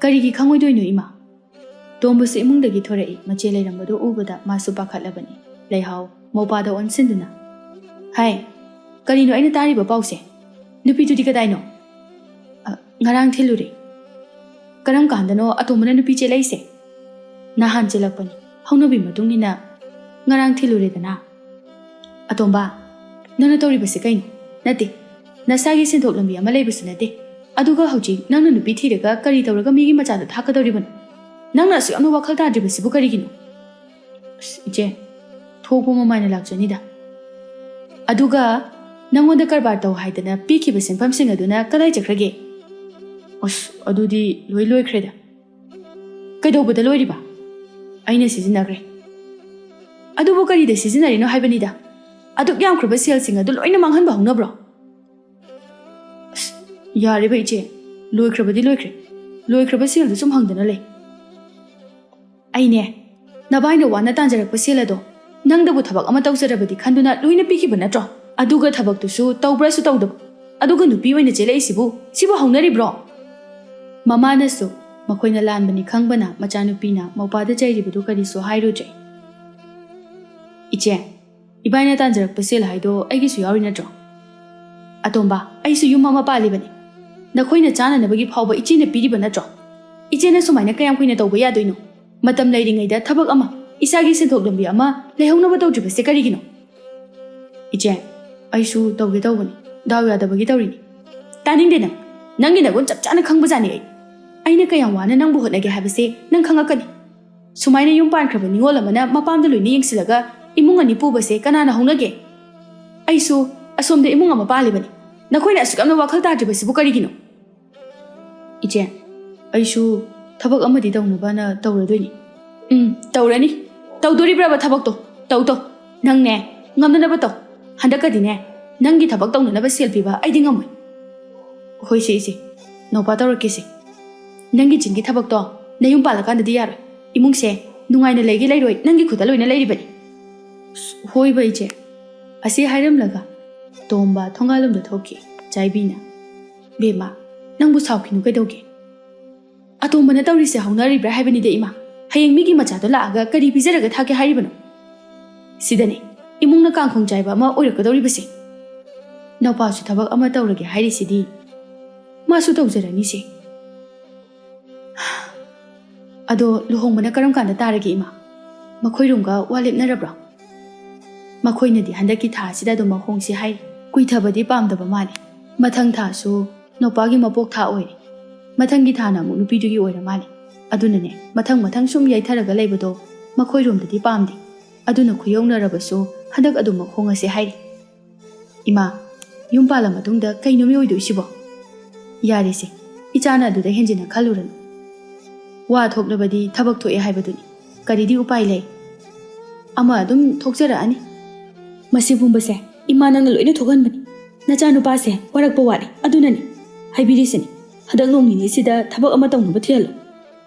"ꯀꯔꯤꯒꯤ ꯈꯪꯉꯣꯏꯗꯣꯏꯅꯣ ꯏꯃꯥ?" ꯇꯣꯝꯕꯁꯨ ꯏꯃꯨꯡꯗꯒꯤ ꯊꯣꯔꯛꯏ꯫ ꯃꯆꯦ ꯂꯩꯔꯝꯕꯗꯨ ꯎꯕꯗ ꯃꯥꯁꯨ ꯄꯥꯈꯠꯂꯕꯅꯤ꯫ ꯂꯩꯍꯥꯎ ꯃꯧꯄꯥꯗ ꯑꯣꯟꯁꯤꯟꯗꯨꯅ "ꯍꯥꯏ, ꯀꯔꯤꯅꯣ ꯑꯩꯅ ꯇꯥꯔꯤꯕ ꯄꯥꯎꯁꯦ? ꯅꯨꯄꯤꯗꯨꯗꯤ ꯀꯗꯥꯏꯅꯣ?" "ꯉꯔꯥꯡ ꯊꯤꯜꯂꯨꯔꯦ." "ꯀꯔꯝ ꯀꯥꯟꯗꯅꯣ ꯑꯇꯣꯝꯕꯅ ꯅꯨꯄꯤ ꯆꯦꯜꯂꯛꯏꯁꯦ?" "ꯅꯍꯥꯟ ꯆꯦꯜꯂꯛꯄꯅꯤ, ꯍꯧꯅꯕꯤ ꯃꯇꯨꯡꯅꯤꯅ ꯉꯔꯥꯡ ꯊꯤꯜꯂꯨꯔꯦꯗꯅ." "ꯑꯇꯣꯝꯕ, ꯅꯪꯅ ꯇꯧꯔꯤꯕꯁꯦ ꯀꯩꯅꯣ? ꯅꯠꯇꯦ, ꯅꯁꯥꯒꯤ ꯁꯦꯟꯊꯣꯛ ꯂꯝꯕꯤ ꯑꯃ ꯂꯩꯕꯁꯨ ꯅꯠꯇꯦ, ꯑꯗꯨꯒ ꯍꯧꯖꯤꯛ ꯅꯪꯅ ꯅꯨꯄꯤ ꯊꯤꯔꯒ ꯀꯔꯤ ꯇꯧꯔꯒ ꯃꯤꯒꯤ ꯃꯆꯥꯗꯣ ꯊꯥꯛꯀꯗꯧꯔꯤꯕꯅꯣ? ꯅꯪꯅ ꯑꯁꯨꯛ ꯌꯥꯝꯅ ꯋꯥꯈꯜ ꯇꯥꯗ꯭ꯔꯤꯕꯁꯤꯕꯨ ꯀꯔꯤꯒꯤꯅꯣ?" "ꯏꯆꯦ, ꯊꯣꯛꯄ ꯃꯃꯥꯏꯅ ꯂꯥꯛꯆꯅꯤꯗ." "ꯑꯗꯨꯒ ꯅꯪꯉꯣꯟꯗ ꯀꯔꯕꯥꯔ ꯇꯧ ꯍꯥꯏꯗꯅ ꯄꯤꯈꯤꯕ ꯁꯦꯟꯐꯝꯁꯤꯡ ꯑꯗꯨꯅ ꯀꯗꯥꯏ ꯆꯠꯈ꯭ꯔꯒꯦ?" "ꯑꯗꯨꯗꯤ ꯂꯣꯏꯈ꯭ꯔꯦꯗ." "ꯀꯩꯗꯧꯕꯗ ꯂꯣꯏꯔꯤꯕ?" "ꯑꯩꯅ ꯁꯤꯖꯤꯟꯅꯈ꯭ꯔꯦ." "ꯑꯗꯨꯕꯨ ꯀꯔꯤꯗ ꯁꯤꯖꯤꯟꯅꯔꯤꯅꯣ ꯍꯥꯏꯕꯅꯤꯗ? ꯑꯗꯨꯛ ꯌꯥꯝꯈ꯭ꯔꯕ ꯁꯦꯜꯁꯤꯡ ꯑꯗꯨ ꯂꯣꯏꯅ ꯃꯥꯡꯍꯟꯕ ꯍꯧꯅꯕ꯭ꯔꯣ?" "ꯌꯥꯔꯦꯕ ꯏꯆꯦ, ꯂꯣꯏꯈ꯭ꯔꯕꯗꯤ ꯂꯣꯏꯈ꯭ꯔꯦ. ꯂꯣꯏꯈ꯭ꯔꯕ ꯁꯦꯜꯗꯨ ꯁꯨꯝ ꯍꯪꯗꯅ ꯂꯩ." "ꯑꯩꯅꯦ, ꯅꯕꯥꯏꯅ ꯋꯥꯅ ꯇꯥꯟꯖꯔꯛꯄ ꯁꯦꯜ ꯑꯗꯣ ꯅꯪꯗꯕꯨ ꯊꯕꯛ ꯑꯃ ꯇꯧꯖꯔꯕꯗꯤ ꯈꯟꯗꯨꯅ ꯂꯣꯏꯅ ꯄꯤꯈꯤꯕ ꯅꯠꯇ꯭ꯔꯣ? ꯑꯗꯨꯒ ꯊꯕꯛꯇꯨꯁꯨ ꯇꯧꯕ꯭ꯔꯥꯁꯨ ꯇꯧꯗꯕ, ꯑꯗꯨꯒ ꯅꯨꯄꯤ ꯑꯣꯏꯅ ꯆꯦꯜꯂꯛꯏꯁꯤꯕꯨ ꯍꯧꯅꯔꯤꯕ꯭ꯔꯣ?" ꯃꯃꯥꯅꯁꯨ ꯃꯈꯣꯏꯅ ꯂꯥꯟꯕꯅꯤ ꯈꯪꯕꯅ ꯃꯆꯥꯅꯨꯄꯤꯅ ꯃꯧꯄꯥꯗ ꯆꯩꯔꯤꯕꯗꯨ ꯀꯔꯤꯁꯨ ꯍꯥꯏꯔꯨꯗ꯭ꯔꯦ꯫ "ꯏꯆꯦ, ꯏꯕꯥꯏꯅ ꯇꯥꯟꯖꯔꯛꯄ ꯁꯦꯜ ꯍꯥꯏꯗꯣ ꯑꯩꯒꯤꯁꯨ ꯌꯥꯎꯔꯤ ꯅꯠꯇ꯭ꯔꯣ? ꯑꯇꯣꯝꯕ, ꯑꯩꯁꯨ ꯌꯨꯝ ꯑꯃ ꯄꯥꯜꯂꯤꯕꯅꯤ. ꯅꯈꯣꯏꯅ ꯆꯥꯅꯅꯕꯒꯤ ꯐꯥꯎꯕ ꯏꯆꯦꯅ ꯄꯤꯔꯤꯕ ꯅꯠꯇ꯭ꯔꯣ? ꯏꯆꯦꯅ ꯁꯨꯃꯥꯏꯅ ꯀꯌꯥꯝ ꯀꯨꯏꯅ ꯇꯧꯕ ꯌꯥꯗꯣꯏꯅꯣ? ꯃꯇꯝ ꯂꯩꯔꯤꯉꯩꯗ ꯊꯕꯛ ꯑꯃ, ꯏꯁꯥꯒꯤ ꯁꯦꯟꯊꯣꯛ ꯂꯝꯕꯤ ꯑꯃ ꯂꯩꯍꯧꯅꯕ ꯇꯧꯗ꯭ꯔꯤꯕꯁꯦ ꯀꯔꯤꯒꯤꯅꯣ?" "ꯏꯆꯦ, ꯑꯩꯁꯨ ꯇꯧꯒꯦ ꯇꯧꯕꯅꯤ, ꯗꯥꯎ ꯌꯥꯗꯕꯒꯤ ꯇꯧꯔꯤꯅꯤ." "ꯇꯥꯅꯤꯡꯗꯦ ꯅꯪꯒꯤ ꯅꯒꯨꯟ ꯆꯞ ꯆꯥꯅ ꯈꯪꯕꯖꯥꯠꯅꯤ ꯑꯩ꯫ ꯑꯩꯅ ꯀꯌꯥꯝ ꯋꯥꯅ ꯅꯪꯕꯨ ꯍꯣꯠꯅꯒꯦ ꯍꯥꯏꯕꯁꯦ ꯅꯪ ꯈꯪꯉꯛꯀꯅꯤ꯫ ꯁꯨꯃꯥꯏꯅ ꯌꯨꯝ ꯄꯥꯟꯈ꯭ꯔꯕ ꯅꯤꯉꯣꯜ ꯑꯃꯅ ꯃꯄꯥꯝꯗ ꯂꯣꯏꯅ ꯌꯦꯡꯁꯤꯜꯂꯒ ꯏꯃꯨꯡ ꯑꯅꯤ ꯄꯨꯕꯁꯦ ꯀꯅꯥꯅ ꯍꯧꯅꯒꯦ? ꯑꯩꯁꯨ ꯑꯁꯣꯝꯗ ꯏꯃꯨꯡ ꯑꯃ ꯄꯥꯜꯂꯤꯕꯅꯤ. ꯅꯈꯣꯏꯅ ꯑꯁꯨꯛ ꯌꯥꯝꯅ ꯋꯥꯈꯜ ꯇꯥꯗ꯭ꯔꯤꯕꯁꯤꯕꯨ ꯀꯔꯤꯒꯤꯅꯣ?" "ꯏꯆꯦ, ꯑꯩꯁꯨ ꯊꯕꯛ ꯑꯃꯗꯤ ꯇꯧꯅꯕꯅ ꯇꯧꯔꯗꯣꯏꯅꯤ." "ꯇꯧꯔꯅꯤ. ꯇꯧꯗꯣꯔꯤꯕ꯭ꯔꯕ ꯊꯕꯛꯇꯣ? ꯇꯧ. ꯅꯪꯅꯦ, ꯉꯝꯅꯅꯕ ꯇꯧ. ꯍꯟꯗꯛꯀꯗꯤꯅꯦ, ꯅꯪꯒꯤ ꯊꯕꯛ ꯇꯧꯅꯅꯕ ꯁꯦꯜ ꯄꯤꯕ ꯑꯩꯗꯤ ꯉꯝꯃꯣꯏ." "ꯍꯣꯏꯁꯦ ꯏꯆꯦ, ꯅꯧꯄꯥ ꯇꯧꯔꯛꯀꯦꯁꯦ. ꯅꯪꯒꯤ ꯆꯤꯟꯒꯤ ꯊꯕꯛꯇꯣ ꯅꯌꯨꯝ ꯄꯥꯜꯂꯀꯥꯟꯗꯗꯤ ꯌꯥꯔꯣꯏ. ꯏꯃꯨꯡꯁꯦ ꯅꯨꯡꯉꯥꯏꯅ ꯂꯩꯒꯦ ꯂꯩꯔꯣꯏ ꯅꯪꯒꯤ ꯈꯨꯠꯇ ꯂꯣꯏꯅ ꯂꯩꯔꯤꯕꯅꯤ." "ꯍꯣꯏꯕ ꯏꯆꯦ." ꯑꯁꯤ ꯍꯥꯏꯔꯝꯂꯒ ꯇꯣꯝꯕ ꯊꯣꯡꯒꯥꯜꯂꯣꯝꯗ ꯊꯣꯛꯈꯤ꯫ ꯆꯥꯏꯕꯤꯅ "ꯕꯦꯝꯃ, ꯅꯪꯕꯨ ꯁꯥꯎꯈꯤꯅꯨ ꯀꯩꯗꯧꯒꯦ? ꯑꯇꯣꯝꯕꯅ ꯇꯧꯔꯤꯁꯦ ꯍꯧꯅꯔꯤꯕ꯭ꯔꯥ ꯍꯥꯏꯕꯅꯤꯗ ꯏꯃꯥ. ꯍꯌꯦꯡ ꯃꯤꯒꯤ ꯃꯆꯥꯗꯣ ꯂꯥꯛꯑꯒ ꯀꯔꯤ ꯄꯤꯖꯔꯒ ꯊꯥꯛꯀꯦ ꯍꯥꯏꯔꯤꯕꯅꯣ? ꯁꯤꯗꯅꯦ ꯏꯃꯨꯡꯅ ꯀꯥꯡꯈꯣꯡ ꯆꯥꯏꯕ ꯑꯃ ꯑꯣꯏꯔꯛꯀꯗꯧꯔꯤꯕꯁꯦ꯫ ꯅꯧꯄꯥꯁꯨ ꯊꯕꯛ ꯑꯃ ꯇꯧꯔꯒꯦ ꯍꯥꯏꯔꯤꯁꯤꯗꯤ ꯃꯥꯁꯨ ꯇꯧꯖꯔꯅꯤꯁꯦ." "ꯑꯗꯣ ꯂꯨꯍꯣꯡꯕꯅ ꯀꯔꯝ ꯀꯥꯟꯗ ꯇꯥꯔꯒꯦ ꯏꯃꯥ? ꯃꯈꯣꯏꯔꯣꯝꯒ ꯋꯥ ꯂꯦꯞꯅꯔꯕ꯭ꯔꯣ?" "ꯃꯈꯣꯏꯅꯗꯤ ꯍꯟꯗꯛꯀꯤ ꯊꯥ ꯑꯁꯤꯗ ꯑꯗꯨꯝ ꯍꯣꯡꯁꯤ ꯍꯥꯏꯔꯤ. ꯀꯨꯏꯊꯕꯗꯤ ꯄꯥꯝꯗꯕ ꯃꯥꯜꯂꯤ. ꯃꯊꯪ ꯊꯥꯁꯨ ꯅꯧꯄꯥꯒꯤ ꯃꯄꯣꯛ ꯊꯥ ꯑꯣꯏꯔꯤ. ꯃꯊꯪꯒꯤ ꯊꯥꯅ ꯑꯃꯨꯛ ꯅꯨꯄꯤꯗꯨꯒꯤ ꯑꯣꯏꯔ ꯃꯥꯜꯂꯤ. ꯑꯗꯨꯅꯅꯦ ꯃꯊꯪ ꯁꯨꯝ ꯌꯩꯊꯔꯒ ꯂꯩꯕꯗꯣ ꯃꯈꯣꯏꯔꯣꯝꯗꯗꯤ ꯄꯥꯝꯗꯦ. ꯑꯗꯨꯅ ꯈꯨꯌꯧꯅꯔꯕꯁꯨ ꯍꯟꯗꯛ ꯑꯗꯨꯃꯛ ꯍꯣꯡꯉꯁꯦ ꯍꯥꯏꯔꯤ." "ꯏꯃꯥ, ꯌꯨꯝ ꯄꯥꯜꯂ ꯃꯇꯨꯡꯗ ꯀꯩꯅꯣ ꯃꯤ ꯑꯣꯏꯗꯣꯏꯁꯤꯕꯣ?" "ꯌꯥꯔꯦꯁꯦ, ꯏꯆꯥꯅ ꯑꯗꯨꯗ ꯍꯦꯟꯖꯤꯟꯅ ꯈꯜꯂꯨꯔꯅꯨ. ꯋꯥ ꯊꯣꯛꯂꯕꯗꯤ ꯊꯕꯛ ꯊꯣꯛꯑꯦ ꯍꯥꯏꯕꯗꯨꯅꯤ. ꯀꯔꯤꯗꯤ ꯎꯄꯥꯏ ꯂꯩ? ꯑꯃ ꯑꯗꯨꯝ ꯊꯣꯛꯆꯔꯛꯑꯅꯤ." "ꯃꯁꯤ ꯄꯨꯝꯕꯁꯦ ꯏꯃꯥ ꯅꯪꯅ ꯂꯣꯏꯅ ꯊꯣꯛꯍꯟꯕꯅꯤ. ꯅꯆꯥꯅꯨꯄꯥꯁꯦ ꯋꯥꯔꯛꯄ ꯋꯥꯠꯂꯤ, ꯑꯗꯨꯅꯅꯤ. ꯍꯥꯏꯕꯤꯔꯤꯁꯤꯅꯤ, ꯍꯟꯗꯛ ꯅꯣꯡ ꯅꯤꯅꯤꯁꯤꯗ ꯊꯕꯛ ꯑꯃ ꯇꯧꯅꯕ ꯊꯤꯍꯜꯂꯨ."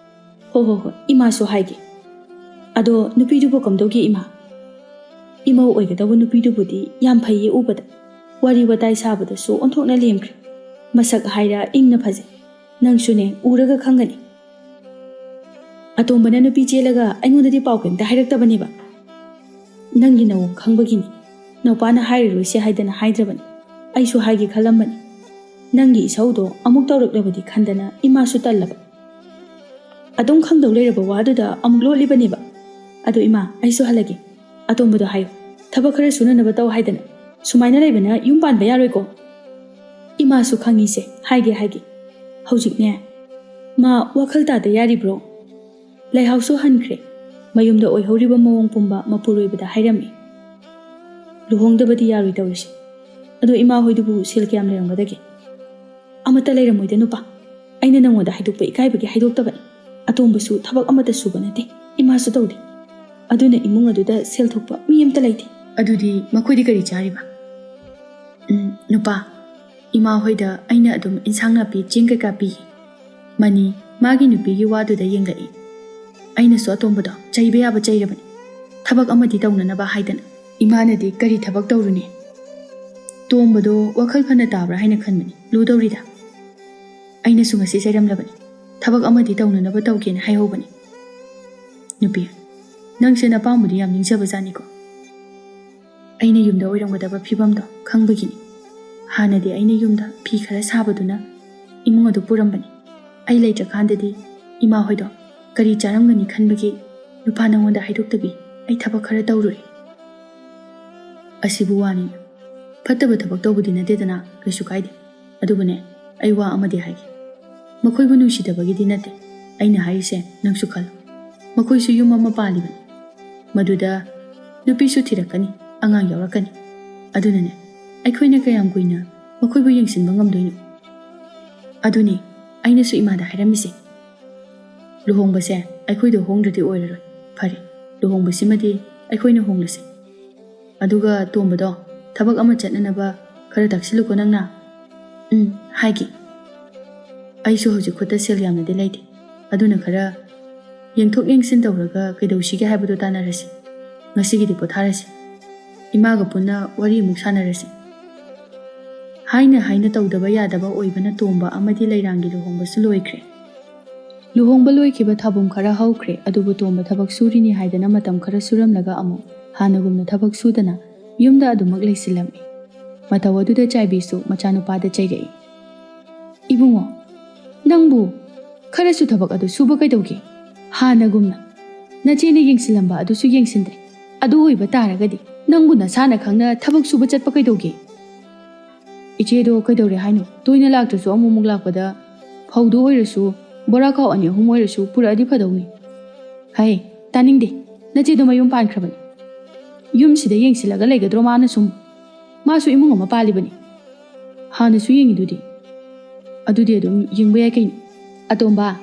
ꯍꯣꯏ, ꯏꯃꯥꯁꯨ ꯍꯥꯏꯒꯦ. "ꯑꯗꯣ ꯅꯨꯄꯤꯗꯨꯕꯨ ꯀꯝꯗꯧꯒꯦ ꯏꯃꯥ?" "ꯏꯃꯧ ꯑꯣꯏꯒꯗꯧꯕ ꯅꯨꯄꯤꯗꯨꯕꯨꯗꯤ ꯌꯥꯝ ꯐꯩꯌꯦ ꯎꯕꯗ. ꯋꯥꯔꯤ ꯋꯥꯇꯥꯏ ꯁꯥꯕꯗꯁꯨ ꯑꯣꯟꯊꯣꯛꯅ ꯂꯦꯝꯈ꯭ꯔꯦ. ꯃꯁꯛ ꯍꯥꯏꯔ ꯏꯪꯅ ꯐꯖꯩ. ꯅꯪꯁꯨꯅꯦ ꯎꯔꯒ ꯈꯪꯒꯅꯤ. ꯑꯇꯣꯝꯕꯅ ꯅꯨꯄꯤ ꯆꯦꯜꯂꯒ ꯑꯩꯉꯣꯟꯗꯗꯤ ꯄꯥꯎ ꯀꯩꯝꯇ ꯍꯥꯏꯔꯛꯇꯕꯅꯦꯕ. ꯅꯪꯒꯤ ꯅꯑꯣꯡ ꯈꯪꯕꯒꯤꯅꯤ. ꯅꯧꯄꯥꯅ ꯍꯥꯏꯔꯔꯣꯏꯁꯦ ꯍꯥꯏꯗꯅ ꯍꯥꯏꯗ꯭ꯔꯕꯅꯤ. ꯑꯩꯁꯨ ꯍꯥꯏꯒꯦ ꯈꯜꯂꯝꯕꯅꯤ. ꯅꯪꯒꯤ ꯏꯁꯧꯗꯣ ꯑꯃꯨꯛ ꯇꯧꯔꯛꯂꯕꯗꯤ ꯈꯟꯗꯅ ꯏꯃꯥꯁꯨ ꯇꯜꯂꯕ. ꯑꯗꯨꯝ ꯈꯪꯗꯧ ꯂꯩꯔꯕ ꯋꯥꯗꯨꯗ ꯑꯃꯨꯛ ꯂꯣꯠꯂꯤꯕꯅꯦꯕ. ꯑꯗꯣ ꯏꯃꯥ, ꯑꯩꯁꯨ ꯍꯜꯂꯒꯦ. ꯑꯇꯣꯝꯕꯗꯣ ꯍꯥꯏꯌꯨ, ꯊꯕꯛ ꯈꯔ ꯁꯨꯅꯅꯕ ꯇꯧ ꯍꯥꯏꯗꯅ ꯁꯨꯃꯥꯏꯅ ꯂꯩꯕꯅ ꯌꯨꯝ ꯄꯥꯟꯕ ꯌꯥꯔꯣꯏꯀꯣ? ꯏꯃꯥꯁꯨ ꯈꯪꯉꯤꯁꯦ, ꯍꯥꯏꯒꯦ ꯍꯧꯖꯤꯛꯅꯦ ꯃꯥ ꯋꯥꯈꯜ ꯇꯥꯗ ꯌꯥꯔꯤꯕ꯭ꯔꯣ? ꯂꯩꯍꯥꯎꯁꯨ ꯍꯟꯈ꯭ꯔꯦ, ꯃꯌꯨꯝꯗ ꯑꯣꯏꯍꯧꯔꯤꯕ ꯃꯑꯣꯡ ꯄꯨꯝꯕ ꯃꯄꯨꯔꯣꯏꯕꯗ ꯍꯥꯏꯔꯝꯃꯤ꯫ ꯂꯨꯍꯣꯡꯗꯕꯗꯤ ꯌꯥꯔꯣꯏ ꯇꯧꯔꯤꯁꯦ, ꯑꯗꯣ ꯏꯃꯥ ꯍꯣꯏꯗꯨꯕꯨ ꯁꯦꯜ ꯀꯌꯥꯝ ꯂꯩꯔꯝꯒꯗꯒꯦ? ꯑꯃꯠꯇ ꯂꯩꯔꯝꯃꯣꯏꯗ ꯅꯨꯄꯥ, ꯑꯩꯅ ꯅꯪꯉꯣꯟꯗ ꯍꯥꯏꯗꯣꯛꯄ ꯏꯀꯥꯏꯕꯒꯤ ꯍꯥꯏꯗꯣꯛꯇꯕꯅꯤ꯫ ꯑꯇꯣꯝꯕꯁꯨ ꯊꯕꯛ ꯑꯃꯠꯇ ꯁꯨꯕ ꯅꯠꯇꯦ, ꯏꯃꯥꯁꯨ ꯇꯧꯗꯦ, ꯑꯗꯨꯅ ꯏꯃꯨꯡ ꯑꯗꯨꯗ ꯁꯦꯜ ꯊꯣꯛꯄ ꯃꯤ ꯑꯃꯠꯇ ꯂꯩꯇꯦ꯫ ꯑꯗꯨꯗꯤ ꯃꯈꯣꯏꯗꯤ ꯀꯔꯤ ꯆꯥꯔꯤꯕ? ꯅꯨꯄꯥ, ꯏꯃꯥ ꯍꯣꯏꯗ ꯑꯩꯅ ꯑꯗꯨꯝ ꯏꯟꯁꯥꯡ ꯅꯥꯄꯤ ꯆꯦꯡ ꯀꯩꯀꯥ ꯄꯤꯌꯦ꯫ ꯃꯅꯤ ꯃꯥꯒꯤ ꯅꯨꯄꯤꯒꯤ ꯋꯥꯗꯨꯗ ꯌꯦꯡꯂꯛꯏ꯫ ꯑꯩꯅꯁꯨ ꯑꯇꯣꯝꯕꯗꯣ ꯆꯩꯕ ꯌꯥꯕ ꯆꯩꯔꯕꯅꯤ, ꯊꯕꯛ ꯑꯃꯗꯤ ꯇꯧꯅꯅꯕ ꯍꯥꯏꯗꯅ꯫ ꯏꯃꯥꯅꯗꯤ ꯀꯔꯤ ꯊꯕꯛ ꯇꯧꯔꯨꯅꯤ? ꯇꯣꯝꯕꯗꯣ ꯋꯥꯈꯜ ꯐꯅ ꯇꯥꯕ꯭ꯔꯥ ꯍꯥꯏꯅ ꯈꯟꯕꯅꯤ, ꯂꯨꯗꯧꯔꯤꯗ꯫ ꯑꯩꯅꯁꯨ ꯉꯁꯤ ꯆꯩꯔꯝꯂꯕꯅꯤ, ꯊꯕꯛ ꯑꯃꯗꯤ ꯇꯧꯅꯅꯕ ꯇꯧꯒꯦꯅ ꯍꯥꯏꯍꯧꯕꯅꯤ꯫ ꯅꯨꯄꯤ, ꯅꯪꯁꯦ ꯅꯄꯥꯝꯕꯨꯗꯤ ꯌꯥꯝ ꯅꯤꯡꯖꯕꯖꯥꯠꯅꯤꯀꯣ꯫ ꯑꯩꯅ ꯌꯨꯝꯗ ꯑꯣꯏꯔꯝꯒꯗꯕ ꯐꯤꯕꯝꯗꯣ ꯈꯪꯕꯒꯤꯅꯤ꯫ ꯍꯥꯟꯅꯗꯤ ꯑꯩꯅ ꯌꯨꯝꯗ ꯐꯤ ꯈꯔ ꯁꯥꯕꯗꯨꯅ ꯏꯃꯨꯡ ꯑꯗꯨ ꯄꯨꯔꯝꯕꯅꯤ꯫ ꯑꯩ ꯂꯩꯇ꯭ꯔꯀꯥꯟꯗꯗꯤ ꯏꯃꯥ ꯍꯣꯏꯗꯣ ꯀꯔꯤ ꯆꯥꯔꯝꯒꯅꯤ ꯈꯟꯕꯒꯤ ꯅꯨꯄꯥ ꯅꯪꯉꯣꯟꯗ ꯍꯥꯏꯗꯣꯛꯇꯕꯤ ꯑꯩ ꯊꯕꯛ ꯈꯔ ꯇꯧꯔꯨꯏ꯫ ꯑꯁꯤꯕꯨ ꯋꯥꯅꯤꯅ ꯐꯠꯇꯕ ꯊꯕꯛ ꯇꯧꯕꯗꯤ ꯅꯠꯇꯦꯗꯅ, ꯀꯩꯁꯨ ꯀꯥꯏꯗꯦ꯫ ꯑꯗꯨꯕꯨꯅꯦ, ꯑꯩ ꯋꯥ ꯑꯃꯗꯤ ꯍꯥꯏꯒꯦ, ꯃꯈꯣꯏꯕꯨ ꯅꯨꯡꯁꯤꯗꯕꯒꯤꯗꯤ ꯅꯠꯇꯦ ꯑꯩꯅ ꯍꯥꯏꯔꯤꯁꯦ, ꯅꯪꯁꯨ ꯈꯜꯂꯨ꯫ ꯃꯈꯣꯏꯁꯨ ꯌꯨꯝ ꯑꯃ ꯄꯥꯜꯂꯤꯕꯅꯤ, ꯃꯗꯨꯗ ꯅꯨꯄꯤꯁꯨ ꯊꯤꯔꯛꯀꯅꯤ, ꯑꯉꯥꯡ ꯌꯥꯎꯔꯛꯀꯅꯤ꯫ ꯑꯗꯨꯅꯅꯦ ꯑꯩꯈꯣꯏꯅ ꯀꯌꯥꯝ ꯀꯨꯏꯅ ꯃꯈꯣꯏꯕꯨ ꯌꯦꯡꯁꯤꯟꯕ ꯉꯝꯗꯣꯏꯅꯣ? ꯑꯗꯨꯅꯤ ꯑꯩꯅꯁꯨ ꯏꯃꯥꯗ ꯍꯥꯏꯔꯝꯃꯤꯁꯦ꯫ ꯂꯨꯍꯣꯡꯕꯁꯦ ꯑꯩꯈꯣꯏꯗ ꯍꯣꯡꯗ꯭ꯔꯗꯤ ꯑꯣꯏꯔꯔꯣই꯫ ꯐꯔꯦ, ꯂꯨꯍꯣꯡꯕꯁꯤꯃꯗꯤ ꯑꯩꯈꯣꯏꯅ ꯍꯣꯡꯂꯁꯤ꯫ ꯑꯗꯨꯒ ꯇꯣꯝꯕꯗꯣ ꯊꯕꯛ ꯑꯃ ꯆꯠꯅꯅꯕ ꯈꯔ ꯇꯥꯛꯁꯤꯜꯂꯨꯀꯣ ꯅꯪꯅ꯫ ꯍꯥꯏꯒꯦ꯫ ꯑꯩꯁꯨ ꯍꯧꯖꯤꯛ ꯈꯨꯠꯇ ꯁꯦꯜ ꯌꯥꯝꯅꯗꯤ ꯂꯩꯇꯦ, ꯑꯗꯨꯅ ꯈꯔ ꯌꯦꯡꯊꯣꯛ ꯌꯦꯡꯁꯤꯟ ꯇꯧꯔꯒ ꯀꯩꯗꯧꯁꯤꯒꯦ ꯍꯥꯏꯕꯗꯨ ꯇꯥꯟꯅꯔꯁꯤ꯫ ꯉꯁꯤꯒꯤꯗꯤ ꯄꯣꯊꯥꯔꯁꯤ, ꯏꯃꯥꯒ ꯄꯨꯟꯅ ꯋꯥꯔꯤ ꯑꯃꯨꯛ ꯁꯥꯟꯅꯔꯁꯤ꯫ ꯍꯥꯏꯅ ꯇꯧꯗꯕ ꯌꯥꯗꯕ ꯑꯣꯏꯕꯅ ꯇꯣꯝꯕ ꯑꯃꯗꯤ ꯂꯩꯔꯥꯡꯒꯤ ꯂꯨꯍꯣꯡꯕꯁꯨ ꯂꯣꯏꯈ꯭ꯔꯦ꯫ ꯂꯨꯍꯣꯡꯕ ꯂꯣꯏꯈꯤꯕ ꯊꯥꯕꯨꯝ ꯈꯔ ꯍꯧꯈ꯭ꯔꯦ, ꯑꯗꯨꯕꯨ ꯇꯣꯝꯕ ꯊꯕꯛ ꯁꯨꯔꯤꯅꯤ ꯍꯥꯏꯗꯅ ꯃꯇꯝ ꯈꯔ ꯁꯨꯔꯝꯂꯒ ꯑꯃꯨꯛ ꯍꯥꯟꯅꯒꯨꯝꯅ ꯊꯕꯛ ꯁꯨꯗꯅ ꯌꯨꯝꯗ ꯑꯗꯨꯃꯛ ꯂꯩꯁꯤꯜꯂꯝꯃꯤ꯫ ꯃꯇꯧ ꯑꯗꯨꯗ ꯆꯥꯏꯕꯤꯁꯨ ꯃꯆꯥꯅꯨꯄꯥꯗ ꯆꯩꯔꯛꯏ꯫ ꯏꯕꯨꯡꯉꯣ, ꯅꯪꯕꯨ ꯈꯔꯁꯨ ꯊꯕꯛ ꯑꯗꯨ ꯁꯨꯕ ꯀꯩꯗꯧꯒꯦ? ꯍꯥꯟꯅꯒꯨꯝꯅ ꯅꯆꯦꯅ ꯌꯦꯡꯁꯤꯜꯂꯝꯕ ꯑꯗꯨꯁꯨ ꯌꯦꯡꯁꯤꯟꯗ꯭ꯔꯦ꯫ ꯑꯗꯨ ꯑꯣꯏꯕ ꯇꯥꯔꯒꯗꯤ ꯅꯪꯕꯨ ꯅꯁꯥꯅ ꯈꯪꯅ ꯊꯕꯛ ꯁꯨꯕ ꯆꯠꯄ ꯀꯩꯗꯧꯒꯦ? ꯏꯆꯦꯗꯣ ꯀꯩꯗꯧꯔꯦ ꯍꯥꯏꯅꯣ? ꯇꯣꯏꯅ ꯂꯥꯛꯇ꯭ꯔꯁꯨ ꯑꯃꯨꯛ ꯂꯥꯛꯄꯗ ꯐꯧꯗꯨ ꯑꯣꯏꯔꯁꯨ ꯕꯣꯔꯥꯈꯥꯎ 2-3 ꯑꯣꯏꯔꯁꯨ ꯄꯨꯔꯛꯑꯗꯤ ꯐꯗꯧꯅꯤ꯫ ꯍꯩ, ꯇꯥꯅꯤꯡꯗꯦ, ꯅꯆꯦꯗꯣ ꯃꯌꯨꯝ ꯄꯥꯟꯈ꯭ꯔꯕꯅꯤ꯫ ꯌꯨꯝꯁꯤꯗ ꯌꯦꯡꯁꯤꯜꯂꯒ ꯂꯩꯒꯗ꯭ꯔꯣ ꯃꯥꯅ ꯁꯨꯝ? ꯃꯥꯁꯨ ꯏꯃꯨꯡ ꯑꯃ ꯄꯥꯜꯂꯤꯕꯅꯤ, ꯍꯥꯟꯅꯁꯨ ꯌꯦꯡꯉꯤꯗꯨꯗꯤ꯫ ꯑꯗꯨꯗꯤ ꯑꯗꯨꯝ ꯌꯦꯡꯕ ꯌꯥꯏ ꯀꯩꯅꯣ꯫ ꯑꯇꯣꯝꯕ,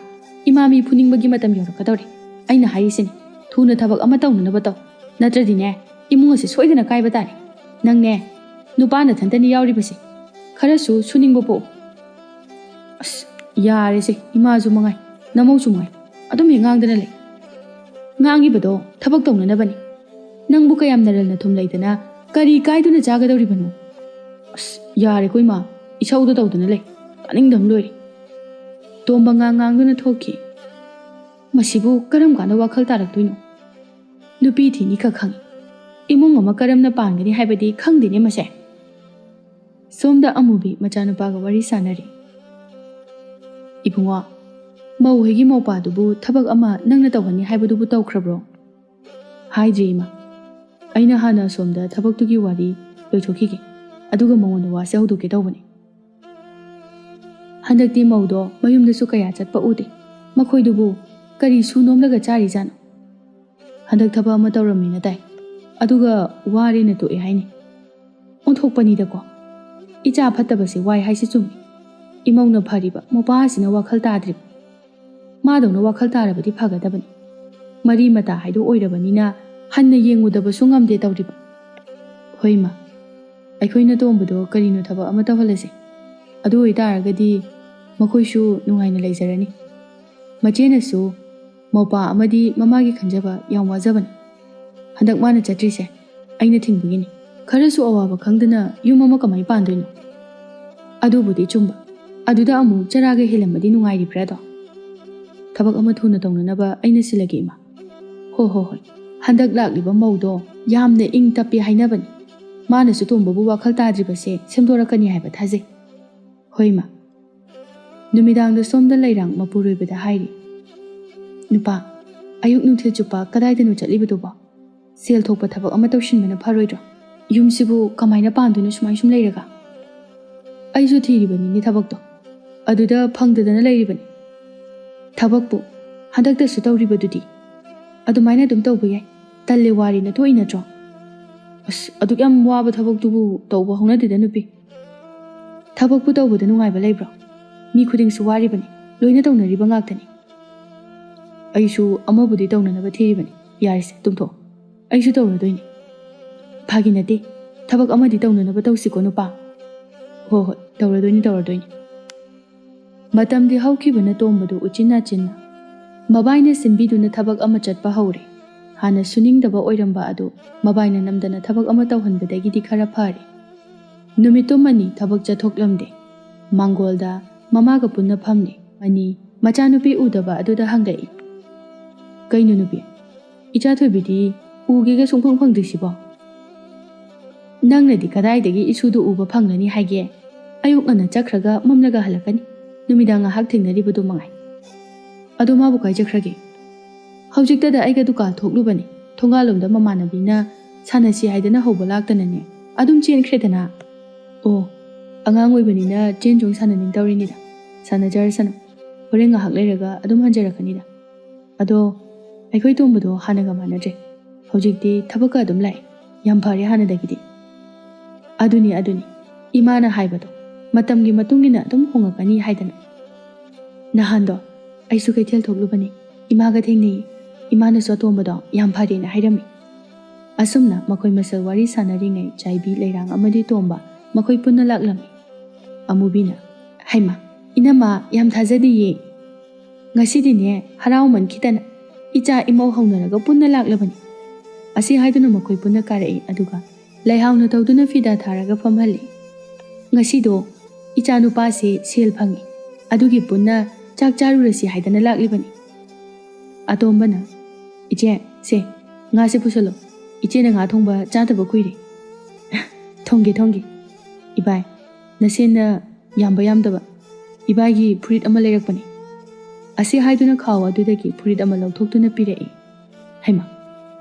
ꯏꯃꯥ ꯃꯤ ꯐꯨꯅꯤꯡꯕꯒꯤ ꯃꯇꯝ ꯌꯧꯔꯛꯀꯗꯧꯔꯦ꯫ ꯑꯩꯅ ꯍꯥꯏꯔꯤꯁꯤꯅꯤ, ꯊꯨꯅ ꯊꯕꯛ ꯑꯃ ꯇꯧꯅꯅꯕ ꯇꯧ, ꯅꯠꯇ꯭ꯔꯗꯤꯅꯦ ꯏꯃꯨꯡ ꯑꯁꯤ ꯁꯣꯏꯗꯅ ꯀꯥꯏꯕ ꯇꯥꯔꯦ꯫ ꯅꯪꯅꯦ ꯅꯨꯄꯥ ꯅꯊꯟꯇꯅꯤ ꯌꯥꯎꯔꯤꯕꯁꯦ, ꯈꯔꯁꯨ ꯁꯨꯅꯤꯡꯕ ꯄꯣꯛꯎ꯫ ꯑꯁ ꯌꯥꯔꯦꯁꯦ, ꯏꯃꯥꯁꯨ ꯃꯉꯥꯏ ꯅꯃꯧꯁꯨ ꯃꯉꯥꯏ ꯑꯗꯨꯝ ꯍꯦꯛ ꯉꯥꯡꯗꯅ ꯂꯩ꯫ ꯉꯥꯡꯉꯤꯕꯗꯣ ꯊꯕꯛ ꯇꯧꯅꯅꯕꯅꯤ, ꯅꯪꯕꯨ ꯀꯌꯥꯝ ꯅꯔꯜꯅ ꯊꯨꯝ ꯂꯩꯗꯅ ꯀꯔꯤ ꯀꯥꯏꯗꯨꯅ ꯆꯥꯒꯗꯧꯔꯤꯕꯅꯣ? ꯑꯁ ꯌꯥꯔꯦꯀꯣ ꯏꯃꯥ, ꯏꯁꯧꯗ ꯇꯧꯗꯨꯅ ꯂꯩ, ꯇꯥꯅꯤꯡꯗꯕ ꯂꯣꯏꯔꯦ꯫ ꯇꯣꯝꯕ ꯉꯥꯡꯗꯨꯅ ꯊꯣꯛꯈꯤ꯫ ꯃꯁꯤꯕꯨ ꯀꯔꯝ ꯀꯥꯟꯗ ꯋꯥꯈꯜ ꯇꯥꯔꯛꯇꯣꯏꯅꯣ? ꯅꯨꯄꯤ ꯊꯤꯅꯤ ꯈꯛ ꯈꯪꯉꯤ, ꯏꯃꯨꯡ ꯑꯃ ꯀꯔꯝꯅ ꯄꯥꯟꯒꯅꯤ ꯍꯥꯏꯕꯗꯤ ꯈꯪꯗꯦꯅꯦ ꯃꯁꯦ꯫ ꯁꯣꯝꯗ ꯑꯃꯨꯕꯤ ꯃꯆꯥꯅꯨꯄꯥꯒ ꯋꯥꯔꯤ ꯁꯥꯟꯅꯔꯤ꯫ ꯏꯕꯨꯡꯉꯣ, ꯃꯧ ꯍꯣꯏꯒꯤ ꯃꯧꯄꯥꯗꯨꯕꯨ ꯊꯕꯛ ꯑꯃ ꯅꯪꯅ ꯇꯧꯍꯟꯅꯤ ꯍꯥꯏꯕꯗꯨꯕꯨ ꯇꯧꯈ꯭ꯔꯕ꯭ꯔꯣ? ꯍꯥꯏꯗ꯭ꯔꯤ ꯏꯃꯥ, ꯑꯩꯅ ꯍꯥꯟꯅ ꯁꯣꯝꯗ ꯊꯕꯛꯇꯨꯒꯤ ꯋꯥꯔꯤ ꯂꯣꯏꯊꯣꯛꯈꯤꯒꯦ, ꯑꯗꯨꯒ ꯃꯉꯣꯟꯗ ꯋꯥꯁꯦ ꯍꯧꯗꯣꯛꯀꯦ ꯇꯧꯕꯅꯤ꯫ ꯍꯟꯗꯛꯇꯤ ꯃꯧꯗꯣ ꯃꯌꯨꯝꯗꯁꯨ ꯀꯌꯥ ꯆꯠꯄ ꯎꯗꯦ, ꯃꯈꯣꯏꯗꯨꯕꯨ ꯀꯔꯤ ꯁꯨ ꯅꯣꯝꯂꯒ ꯆꯥꯔꯤꯖꯥꯠꯅꯣ? ꯍꯟꯗꯛ ꯊꯕꯛ ꯑꯃ ꯇꯧꯔꯝꯃꯤꯅ ꯇꯥꯏ, ꯑꯗꯨꯒ ꯋꯥꯔꯦꯅ ꯇꯣꯛꯑꯦ ꯍꯥꯏꯅꯤ꯫ ꯑꯣꯟꯊꯣꯛꯄꯅꯤꯗꯀꯣ, ꯏꯆꯥ ꯐꯠꯇꯕꯁꯦ ꯋꯥꯏ ꯍꯥꯏꯁꯤ ꯆꯨꯝꯃꯤ꯫ ꯏꯃꯧꯅ ꯐꯔꯤꯕ, ꯃꯄꯥꯁꯤꯅ ꯋꯥꯈꯜ ꯇꯥꯗ꯭ꯔꯤꯕ꯫ ꯃꯥꯗꯧꯅ ꯋꯥꯈꯜ ꯇꯥꯔꯕꯗꯤ ꯐꯒꯗꯕꯅꯤ, ꯃꯔꯤ ꯃꯇꯥ ꯍꯥꯏꯗꯣ ꯑꯣꯏꯔꯕꯅꯤꯅ ꯍꯟꯅ ꯌꯦꯡꯉꯨꯗꯕꯁꯨ ꯉꯝꯗꯦ ꯇꯧꯔꯤꯕ꯫ ꯍꯣꯏ ꯏꯃꯥ, ꯑꯩꯈꯣꯏꯅ ꯇꯣꯝꯕꯗꯣ ꯀꯔꯤꯅꯣ ꯊꯕꯛ ꯑꯃ ꯇꯧꯍꯜꯂꯁꯦ, ꯑꯗꯨ ꯑꯣꯏꯇꯥꯔꯒꯗꯤ ꯃꯈꯣꯏꯁꯨ ꯅꯨꯡꯉꯥꯏꯅ ꯂꯩꯖꯔꯅꯤ꯫ ꯃꯆꯦꯅꯁꯨ ꯃꯧꯄꯥ ꯑꯃꯗꯤ ꯃꯃꯥꯒꯤ ꯈꯟꯖꯕ ꯌꯥꯝ ꯋꯥꯖꯕꯅꯤ꯫ ꯍꯟꯗꯛ ꯃꯥꯅ ꯆꯠꯇ꯭ꯔꯤꯁꯦ ꯑꯩꯅ ꯊꯤꯡꯕꯒꯤꯅꯤ꯫ ꯈꯔꯁꯨ ꯑꯋꯥꯕ ꯈꯪꯗꯅ ꯌꯨꯝ ꯑꯃ ꯀꯃꯥꯏ ꯄꯥꯟꯗꯣꯏꯅꯣ? ꯑꯗꯨꯕꯨꯗꯤ ꯆꯨꯝꯕ, ꯑꯗꯨꯗ ꯑꯃꯨꯛ ꯆꯔꯥꯒ ꯍꯦꯜꯂꯝꯕꯗꯤ ꯅꯨꯡꯉꯥꯏꯔꯤꯕ꯭ꯔꯥꯗꯣ? ꯊꯕꯛ ꯑꯃ ꯊꯨꯅ ꯇꯧꯅꯅꯕ ꯑꯩꯅ ꯁꯤꯜꯂꯒꯦ ꯏꯃꯥ꯫ ꯍꯣꯏ, ꯍꯟꯗꯛ ꯂꯥꯛꯂꯤꯕ ꯃꯧꯗꯣ ꯌꯥꯝꯅ ꯏꯪ ꯇꯞꯄꯤ ꯍꯥꯏꯅꯕꯅꯤ꯫ ꯃꯥꯅꯁꯨ ꯇꯣꯝꯕꯕꯨ ꯋꯥꯈꯜ ꯇꯥꯗ꯭ꯔꯤꯕꯁꯦ ꯁꯦꯝꯗꯣꯔꯛꯀꯅꯤ ꯍꯥꯏꯕ ꯊꯥꯖꯩ꯫ ꯍꯣꯏ ꯏꯃꯥ꯫ ꯅꯨꯃꯤꯗꯥꯡꯗ ꯁꯣꯝꯗ ꯂꯩꯔꯥꯡ ꯃꯄꯨꯔꯣꯏꯕꯗ ꯍꯥꯏꯔꯤ꯫ ꯅꯨꯄꯥ, ꯑꯌꯨꯛ ꯅꯨꯡꯊꯤꯜ ꯆꯨꯞꯄ ꯀꯗꯥꯏꯗꯅꯣ ꯆꯠꯂꯤꯕꯗꯨꯕꯣ? ꯁꯦꯜ ꯊꯣꯛꯄ ꯊꯕꯛ ꯑꯃ ꯇꯧꯁꯤꯟꯕꯅ ꯐꯔꯣꯏꯗ꯭ꯔꯣ? ꯌꯨꯝꯁꯤꯕꯨ ꯀꯃꯥꯏꯅ ꯄꯥꯟꯗꯣꯏꯅꯣ ꯁꯨꯝ ꯂꯩꯔꯒ? ꯑꯩꯁꯨ ꯊꯤꯔꯤꯕꯅꯤꯅꯦ ꯊꯕꯛꯇꯣ, ꯑꯗꯨꯗ ꯐꯪꯗꯗꯅ ꯂꯩꯔꯤꯕꯅꯤ꯫ ꯊꯕꯛꯄꯨ ꯍꯟꯗꯛꯇꯁꯨ ꯇꯧꯔꯤꯕꯗꯨꯗꯤ ꯑꯗꯨꯃꯥꯏꯅ ꯑꯗꯨꯝ ꯇꯧꯕ ꯌꯥꯏ, ꯇꯜꯂꯦ ꯋꯥꯔꯤꯅ ꯊꯣꯛꯏ ꯅꯠꯇ꯭ꯔꯣ? ꯑꯁ ꯑꯗꯨꯛ ꯌꯥꯝ ꯋꯥꯕ ꯊꯕꯛꯇꯨꯕꯨ ꯇꯧꯕ ꯍꯧꯅꯗꯦꯗ ꯅꯨꯄꯤ꯫ ꯊꯕꯛꯄꯨ ꯇꯧꯕꯗ ꯅꯨꯡꯉꯥꯏꯕ ꯂꯩꯕ꯭ꯔꯣ? ꯃꯤ ꯈꯨꯗꯤꯡꯁꯨ ꯋꯥꯔꯤꯕꯅꯤ, ꯂꯣꯏꯅ ꯇꯧꯅꯔꯤꯕ ꯉꯥꯛꯇꯅꯤ꯫ ꯑꯩꯁꯨ ꯑꯃꯕꯨꯗꯤ ꯇꯧꯅꯅꯕ ꯊꯤꯔꯤꯕꯅꯤ, ꯌꯥꯔꯤꯁꯦ ꯇꯨꯝꯊꯣꯛꯑꯣ, ꯑꯩꯁꯨ ꯇꯧꯔꯗꯣꯏꯅꯤ꯫ ꯐꯥꯒꯤ ꯅꯠꯇꯦ, ꯊꯕꯛ ꯑꯃꯗꯤ ꯇꯧꯅꯅꯕ ꯇꯧꯁꯤꯀꯣ ꯅꯨꯄꯥ꯫ ꯍꯣꯏ ꯇꯧꯔꯗꯣꯏꯅꯤ꯫ ꯃꯇꯝꯗꯤ ꯍꯧꯈꯤꯕꯅ ꯇꯣꯝꯕꯗꯨ ꯎꯆꯤꯟ ꯅꯥꯆꯤꯟꯅ ꯃꯕꯥꯏꯅ ꯁꯤꯟꯕꯤꯗꯨꯅ ꯊꯕꯛ ꯑꯃ ꯆꯠꯄ ꯍꯧꯔꯦ꯫ ꯍꯥꯟꯅ ꯁꯨꯅꯤꯡꯗꯕ ꯑꯣꯏꯔꯝꯕ ꯑꯗꯨ ꯃꯕꯥꯏꯅ ꯅꯝꯗꯅ ꯊꯕꯛ ꯑꯃ ꯇꯧꯍꯟꯕꯗꯒꯤꯗꯤ ꯈꯔ ꯐꯔꯦ꯫ ꯅꯨꯃꯤꯠꯇꯨꯃꯅꯤ ꯊꯕꯛ ꯆꯠꯊꯣꯛꯂꯝꯗꯦ꯫ ꯃꯥꯡꯒꯣꯜꯗ ꯃꯃꯥꯒ ꯄꯨꯟꯅ ꯐꯝꯂꯤ꯫ ꯃꯅꯤ ꯃꯆꯥꯅꯨꯄꯤ ꯎꯗꯕ ꯑꯗꯨꯗ ꯍꯪꯂꯛꯏ, ꯀꯩꯅꯣ ꯅꯨꯄꯤ, ꯏꯆꯥꯊꯣꯏꯕꯤꯗꯤ ꯎꯒꯦꯒ ꯁꯨꯡꯐꯪ ꯐꯪꯗ꯭ꯔꯤꯁꯤꯕꯣ? ꯅꯪꯅꯗꯤ ꯀꯗꯥꯏꯗꯒꯤ ꯏꯁꯨꯗꯨ ꯎꯕ ꯐꯪꯂꯅꯤ ꯍꯥꯏꯒꯦ? ꯑꯌꯨꯛ ꯉꯟꯅ ꯆꯠꯈ꯭ꯔꯒ ꯃꯝꯂꯒ ꯍꯜꯂꯛꯀꯅꯤ, ꯅꯨꯃꯤꯗꯥꯡ ꯉꯥꯏꯍꯥꯛ ꯊꯦꯡꯅꯔꯤꯕꯗꯨ ꯃꯉꯥꯏ꯫ ꯑꯗꯣ ꯃꯥꯕꯨ ꯀꯥꯏ ꯆꯠꯈ꯭ꯔꯒꯦ? ꯍꯧꯖꯤꯛꯇꯗ ꯑꯩꯒ ꯗꯨꯀꯥꯟ ꯊꯣꯛꯂꯨꯕꯅꯤ, ꯊꯣꯡꯒꯥꯜꯂꯣꯝꯗ ꯃꯃꯥꯟꯅꯕꯤꯅ ꯁꯥꯟꯅꯁꯤ ꯍꯥꯏꯗꯅ ꯍꯧꯕ ꯂꯥꯛꯇꯅꯅꯦ ꯑꯗꯨꯝ ꯆꯦꯟꯈ꯭ꯔꯦꯗꯅ꯫ ꯑꯣ, ꯑꯉꯥꯡ ꯑꯣꯏꯕꯅꯤꯅ ꯆꯦꯟ ꯆꯣꯡ ꯁꯥꯟꯅꯅꯤꯡꯇꯧꯔꯤꯅꯤꯗ, ꯁꯥꯟꯅꯖꯔꯁꯅꯨ, ꯍꯣꯔꯦꯟ ꯉꯥꯏꯍꯥꯛ ꯂꯩꯔꯒ ꯑꯗꯨꯝ ꯍꯟꯖꯔꯛꯀꯅꯤꯗ꯫ ꯑꯗꯣ ꯑꯩꯈꯣꯏ ꯇꯣꯝꯕꯗꯣ ꯍꯥꯟꯅꯒ ꯃꯥꯟꯅꯗ꯭ꯔꯦ, ꯍꯧꯖꯤꯛꯇꯤ ꯊꯕꯛꯀ ꯑꯗꯨꯝ ꯂꯥꯛꯑꯦ, ꯌꯥꯝ ꯐꯔꯦ ꯍꯥꯟꯅꯗꯒꯤꯗꯤ꯫ ꯑꯗꯨꯅꯤ ꯏꯃꯥꯅ ꯍꯥꯏꯕꯗꯣ, ꯃꯇꯝꯒꯤ ꯃꯇꯨꯡꯏꯟꯅ ꯑꯗꯨꯝ ꯍꯣꯡꯉꯛꯀꯅꯤ ꯍꯥꯏꯗꯅ꯫ ꯅꯍꯥꯟꯗꯣ ꯑꯩꯁꯨ ꯀꯩꯊꯦꯜ ꯊꯣꯛꯂꯨꯕꯅꯤ, ꯏꯃꯥꯒ ꯊꯦꯡꯅꯩꯌꯦ, ꯏꯃꯥꯅꯁꯨ ꯑꯇꯣꯝꯕꯗꯣ ꯌꯥꯝ ꯐꯔꯦꯅ ꯍꯥꯏꯔꯝꯃꯤ꯫ ꯑꯁꯨꯝꯅ ꯃꯈꯣꯏ ꯃꯁꯦꯜ ꯋꯥꯔꯤ ꯁꯥꯟꯅꯔꯤꯉꯩ ꯆꯥꯏꯕꯤ, ꯂꯩꯔꯥꯡ ꯑꯃꯗꯤ ꯇꯣꯝꯕ ꯃꯈꯣꯏ ꯄꯨꯟꯅ ꯂꯥꯛꯂꯝꯃꯤ꯫ ꯑꯃꯨꯕꯤꯅ, ꯍꯩꯃꯥ ꯏꯅꯝꯃ ꯌꯥꯝ ꯊꯥꯖꯗꯤꯌꯦ, ꯉꯁꯤꯗꯤꯅꯦ ꯍꯔꯥꯎꯃꯟꯈꯤꯗꯅ ꯏꯆꯥ ꯏꯃꯧ ꯍꯧꯅꯔꯒ ꯄꯨꯟꯅ ꯂꯥꯛꯂꯕꯅꯤ꯫ ꯑꯁꯤ ꯍꯥꯏꯗꯨꯅ ꯃꯈꯣꯏ ꯄꯨꯟꯅ ꯀꯥꯔꯛꯏ, ꯑꯗꯨꯒ ꯂꯩꯍꯥꯎꯅ ꯇꯧꯗꯨꯅ ꯐꯤꯗꯥ ꯊꯥꯔꯒ ꯐꯝꯍꯜꯂꯤ꯫ ꯉꯁꯤꯗꯣ ꯏꯆꯥ ꯅꯨꯄꯥꯁꯦ ꯁꯦꯜ ꯐꯪꯉꯤ, ꯑꯗꯨꯒꯤ ꯄꯨꯟꯅ ꯆꯥꯛ ꯆꯥꯔꯨꯔꯁꯤ ꯍꯥꯏꯗꯅ ꯂꯥꯛꯂꯤꯕꯅꯤ꯫ ꯑꯇꯣꯝꯕꯅ, ꯏꯆꯦ ꯁꯦ ꯉꯥꯁꯦ ꯄꯨꯁꯜꯂꯣ, ꯏꯆꯦꯅ ꯉꯥ ꯊꯣꯡꯕ ꯆꯥꯗꯕ ꯀꯨꯏꯔꯦ꯫ ꯊꯣꯡꯒꯦ, ꯏꯕꯥꯏ ꯅꯁꯦꯟꯅ ꯌꯥꯝꯕ ꯌꯥꯝꯗꯕ ꯏꯕꯥꯏꯒꯤ ꯐꯨꯔꯤꯠ ꯑꯃ ꯂꯩꯔꯛꯄꯅꯤ꯫ ꯑꯁꯤ ꯍꯥꯏꯗꯨꯅ ꯈꯥꯎ ꯑꯗꯨꯗꯒꯤ ꯐꯨꯔꯤꯠ ꯑꯃ ꯂꯧꯊꯣꯛꯇꯨꯅ ꯄꯤꯔꯛꯏ꯫ ꯍꯩꯃꯥ,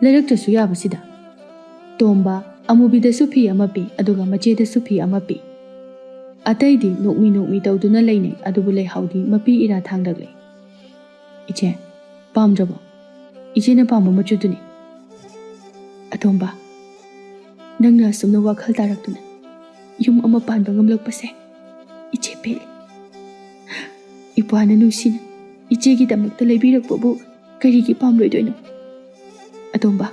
ꯂꯩꯔꯛꯇ꯭ꯔꯁꯨ ꯌꯥꯕꯁꯤꯗ꯫ ꯇꯣꯝꯕ ꯑꯃꯨꯕꯤꯗꯁꯨ ꯐꯤ ꯑꯃ ꯄꯤ, ꯑꯗꯨꯒ ꯃꯆꯦꯗꯁꯨ ꯐꯤ ꯑꯃ ꯄꯤ꯫ ꯑꯇꯩꯗꯤ ꯅꯣꯛꯃꯤ ꯇꯧꯗꯨꯅ ꯂꯩꯅꯩ, ꯑꯗꯨꯕꯨ ꯂꯩꯍꯥꯎꯗꯤ ꯃꯄꯤ ꯏꯔꯥ ꯊꯥꯡꯂꯛꯂꯦ꯫ ꯏꯆꯦ ꯄꯥꯝꯗ꯭ꯔꯕꯣ? ꯏꯆꯦꯅ ꯄꯥꯝꯕ ꯃꯆꯨꯗꯨꯅꯤ꯫ ꯑꯇꯣꯝꯕ, ꯅꯪꯅ ꯑꯁꯨꯝꯅ ꯋꯥꯈꯜ ꯇꯥꯔꯛꯇꯨꯅ ꯌꯨꯝ ꯑꯃ ꯄꯥꯟꯕ ꯉꯝꯂꯛꯄꯁꯦ ꯏꯆꯦ ꯄꯦꯜꯂꯤ꯫ ꯏꯄ꯭ꯋꯥꯅ ꯅꯨꯡꯁꯤꯅ ꯏꯆꯦꯒꯤꯗꯃꯛꯇ ꯂꯩꯕꯤꯔꯛꯄꯕꯨ ꯀꯔꯤꯒꯤ ꯄꯥꯝꯂꯣꯏꯗꯣꯏꯅꯣ? ꯑꯇꯣꯝꯕ,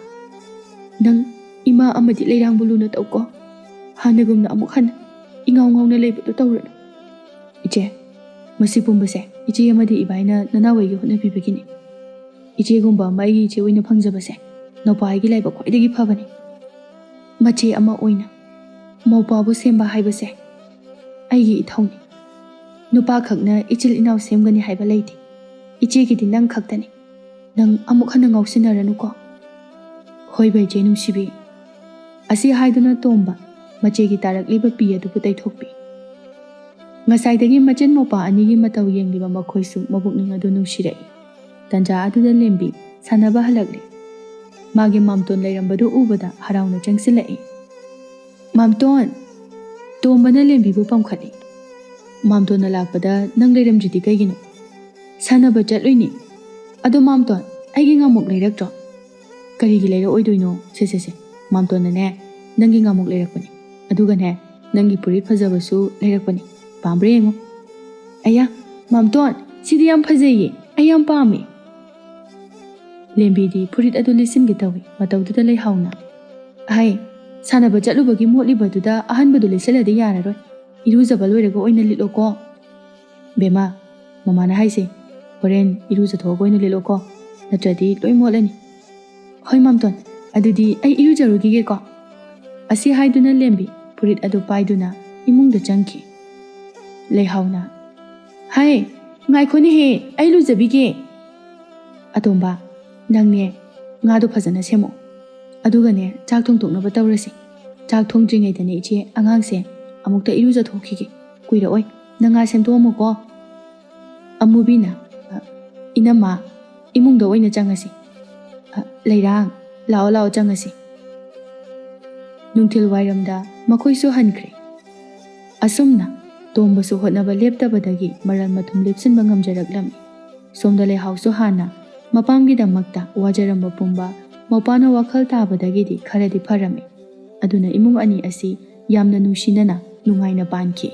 ꯅꯪ ꯏꯃꯥ ꯑꯃꯗꯤ ꯂꯩꯔꯥꯡꯕꯨ ꯂꯨꯅ ꯇꯧꯀꯣ, ꯍꯥꯟꯅꯒꯨꯝꯅ ꯑꯃꯨꯛ ꯍꯟꯅ ꯏꯉꯥꯎ ꯉꯥꯎꯅ ꯂꯩꯕꯗꯨ ꯇꯧꯔꯅꯨ꯫ ꯏꯆꯦ, ꯃꯁꯤ ꯄꯨꯝꯕꯁꯦ ꯏꯆꯦ ꯑꯃꯗꯤ ꯏꯕꯥꯏꯅ ꯅꯅꯥꯎꯋꯥꯏꯒꯤ ꯍꯣꯠꯅꯕꯤꯕꯒꯤꯅꯤ꯫ ꯏꯆꯦꯒꯨꯝꯕ ꯑꯃ ꯑꯩꯒꯤ ꯏꯆꯦ ꯑꯣꯏꯅ ꯐꯪꯖꯕꯁꯦ ꯅꯧꯄꯥꯒꯤ ꯂꯥꯏꯕꯛ ꯈ꯭ꯋꯥꯏꯗꯒꯤ ꯐꯕꯅꯤ꯫ ꯃꯆꯦ ꯑꯃ ꯑꯣꯏꯅ ꯃꯧꯄꯥꯕꯨ ꯁꯦꯝꯕ ꯍꯥꯏꯕꯁꯦ ꯑꯩꯒꯤ ꯏꯊꯧꯅꯤ꯫ ꯅꯨꯄꯥ ꯈꯛꯅ ꯏꯆꯤꯜ ꯏꯅꯥꯎ ꯁꯦꯝꯒꯅꯤ ꯍꯥꯏꯕ ꯂꯩꯇꯦ, ꯏꯆꯦꯒꯤꯗꯤ ꯅꯪ ꯈꯛꯇꯅꯤ꯫ ꯅꯪ ꯑꯃꯨꯛ ꯍꯟꯅ ꯉꯥꯎꯁꯤꯟꯅꯔꯅꯨꯀꯣ꯫ ꯍꯣꯏꯕ ꯏꯆꯦ ꯅꯨꯡꯁꯤꯕꯤ꯫ ꯑꯁꯤ ꯍꯥꯏꯗꯨꯅ ꯇꯣꯝꯕ ꯃꯆꯦꯒꯤ ꯇꯥꯔꯛꯂꯤꯕ ꯄꯤ ꯑꯗꯨꯕꯨ ꯇꯩꯊꯣꯛꯄꯤ꯫ ꯉꯁꯥꯏꯗꯒꯤ ꯃꯆꯤꯟ ꯃꯧꯄꯥ ꯑꯅꯤꯒꯤ ꯃꯇꯧ ꯌꯦꯡꯂꯤꯕ ꯃꯈꯣꯏꯁꯨ ꯃꯕꯨꯛꯅꯤꯡ ꯑꯗꯨ ꯅꯨꯡꯁꯤꯔꯛꯏ꯫ ꯇꯟꯖꯥ ꯑꯗꯨꯗ ꯂꯦꯝꯕꯤ ꯁꯥꯟꯅꯕ ꯍꯜꯂꯛꯂꯤ꯫ ꯃꯥꯒꯤ ꯃꯥꯝꯇꯣꯟ ꯂꯩꯔꯝꯕꯗꯨ ꯎꯕꯗ ꯍꯔꯥꯎꯅ ꯆꯪꯁꯤꯜꯂꯛꯏ꯫ ꯃꯥꯝꯇꯣꯟ! ꯇꯣꯝꯕꯅ ꯂꯦꯝꯕꯤꯕꯨ ꯄꯝꯈꯠꯂꯤ꯫ ꯃꯥꯝꯇꯣꯟꯅ ꯂꯥꯛꯄꯗ ꯅꯪ ꯂꯩꯔꯝꯗ꯭ꯔꯤꯗꯤ ꯀꯩꯒꯤꯅꯣ? ꯁꯥꯟꯅꯕ ꯆꯠꯂꯨꯏꯅꯤ꯫ ꯑꯗꯣ ꯃꯥꯝꯇꯣꯟ, ꯑꯩꯒꯤ ꯉꯥꯃꯨꯛ ꯂꯩꯔꯛꯇ꯭ꯔꯣ? ꯀꯔꯤꯒꯤ ꯂꯩꯔꯛꯑꯣꯏꯗꯣꯏꯅꯣ? ꯁꯦ ꯃꯥꯝꯇꯣꯟꯅꯅꯦ ꯅꯪꯒꯤ ꯉꯥꯃꯨꯛ ꯂꯩꯔꯛꯄꯅꯤ, ꯑꯗꯨꯒꯅꯦ ꯅꯪꯒꯤ ꯐꯨꯔꯤꯠ ꯐꯖꯕꯁꯨ ꯂꯩꯔꯛꯄꯅꯤ, ꯄꯥꯝꯕ꯭ꯔꯥ ꯌꯦꯡꯉꯨ꯫ ꯑꯌꯥ ꯃꯥꯝꯇꯣꯟ, ꯁꯤꯗꯤ ꯌꯥꯝ ꯐꯖꯩꯌꯦ, ꯑꯩ ꯌꯥꯝ ꯄꯥꯝꯃꯤ꯫ ꯂꯦꯝꯕꯤꯗꯤ ꯐꯨꯔꯤꯠ ꯑꯗꯨ ꯂꯤꯠꯁꯤꯟꯒꯦ ꯇꯧꯏ, ꯃꯇꯧꯗꯨꯗ ꯂꯩꯍꯥꯎꯅ, ꯑꯍꯩ ꯁꯥꯟꯅꯕ ꯆꯠꯂꯨꯕꯒꯤ ꯃꯣꯠꯂꯤꯕꯗꯨꯗ ꯑꯍꯟꯕꯗꯨ ꯂꯤꯠꯁꯤꯜꯂꯗꯤ ꯌꯥꯔꯔꯣꯏ, ꯏꯔꯨꯖꯕ ꯂꯣꯏꯔꯒ ꯑꯣꯏꯅ ꯂꯤꯠꯂꯣꯀꯣ꯫ ꯕꯦꯝꯃ, ꯃꯃꯥꯅ ꯍꯥꯏꯁꯦ ꯍꯣꯔꯦꯟ ꯏꯔꯨꯖꯊꯣꯛꯑꯒ ꯑꯣꯏꯅ ꯂꯤꯠꯂꯣꯀꯣ, ꯅꯠꯇ꯭ꯔꯗꯤ ꯂꯣꯏ ꯃꯣꯠꯂꯅꯤ꯫ ꯍꯣꯏ ꯃꯥꯝꯇꯣꯟ, ꯑꯗꯨꯗꯤ ꯑꯩ ꯏꯔꯨꯖꯔꯨꯈꯤꯒꯦꯀꯣ꯫ ꯑꯁꯤ ꯍꯥꯏꯗꯨꯅ ꯂꯦꯝꯕꯤ ꯐꯨꯔꯤꯠ ꯑꯗꯨ ꯄꯥꯏꯗꯨꯅ ꯏꯃꯨꯡꯗ ꯆꯪꯈꯤ꯫ ꯂꯩꯍꯥꯎꯅ, ꯍꯥꯏ ꯉꯥꯏꯈꯣꯅꯦꯍꯦ, ꯑꯩ ꯂꯨꯖꯕꯤꯒꯦ꯫ ꯑꯇꯣꯝꯕ, ꯅꯪꯅꯦ ꯉꯥꯗꯣ ꯐꯖꯅ ꯁꯦꯝꯃꯛꯑꯣ, ꯑꯗꯨꯒꯅꯦ ꯆꯥꯛ ꯊꯣꯡꯗꯣꯛꯅꯕ ꯇꯧꯔꯁꯤ꯫ ꯆꯥꯛ ꯊꯣꯡꯗ꯭ꯔꯤꯉꯩꯗꯅꯦ ꯏꯆꯦ ꯑꯉꯥꯡꯁꯦ ꯑꯃꯨꯛꯇ ꯏꯔꯨꯖꯊꯣꯛꯈꯤꯒꯦ, ꯀꯨꯏꯔꯛꯑꯣꯏ, ꯅꯪ ꯉꯥ ꯁꯦꯝꯗꯣꯛꯑꯝꯃꯣꯀꯣ꯫ ꯑꯃꯨꯕꯤꯅ, ꯏꯅꯝꯃ, ꯏꯃꯨꯡꯗ ꯑꯣꯏꯅ ꯆꯪꯉꯁꯤ꯫ ꯂꯩꯔꯥꯡ, ꯂꯥꯛꯑꯣ ꯂꯥꯛꯑꯣ ꯆꯪꯉꯁꯤ꯫ ꯅꯨꯡꯊꯤꯜ ꯋꯥꯏꯔꯝꯗ ꯃꯈꯣꯏꯁꯨ ꯍꯟꯈ꯭ꯔꯦ꯫ ꯑꯁꯨꯝꯅ ꯇꯣꯝꯕꯁꯨ ꯍꯣꯠꯅꯕ ꯂꯦꯞꯇꯕꯗꯒꯤ ꯃꯔꯜ ꯃꯊꯨꯝ ꯂꯦꯞꯁꯤꯟꯕ ꯉꯝꯖꯔꯛꯂꯝꯃꯤ꯫ ꯁꯣꯝꯗ ꯂꯩꯍꯥꯎꯁꯨ ꯍꯥꯟꯅ ꯃꯄꯥꯝꯒꯤꯗꯃꯛꯇ ꯋꯥꯖꯔꯝꯕ ꯄꯨꯝꯕ ꯃꯧꯄꯥꯅ ꯋꯥꯈꯜ ꯇꯥꯕꯗꯒꯤꯗꯤ ꯈꯔꯗꯤ ꯐꯔꯝꯃꯤ꯫ ꯑꯗꯨꯅ ꯏꯃꯨꯡ ꯑꯅꯤ ꯑꯁꯤ ꯌꯥꯝꯅ ꯅꯨꯡꯁꯤꯅꯅ ꯅꯨꯡꯉꯥꯏꯅ ꯄꯥꯟꯈꯤ꯫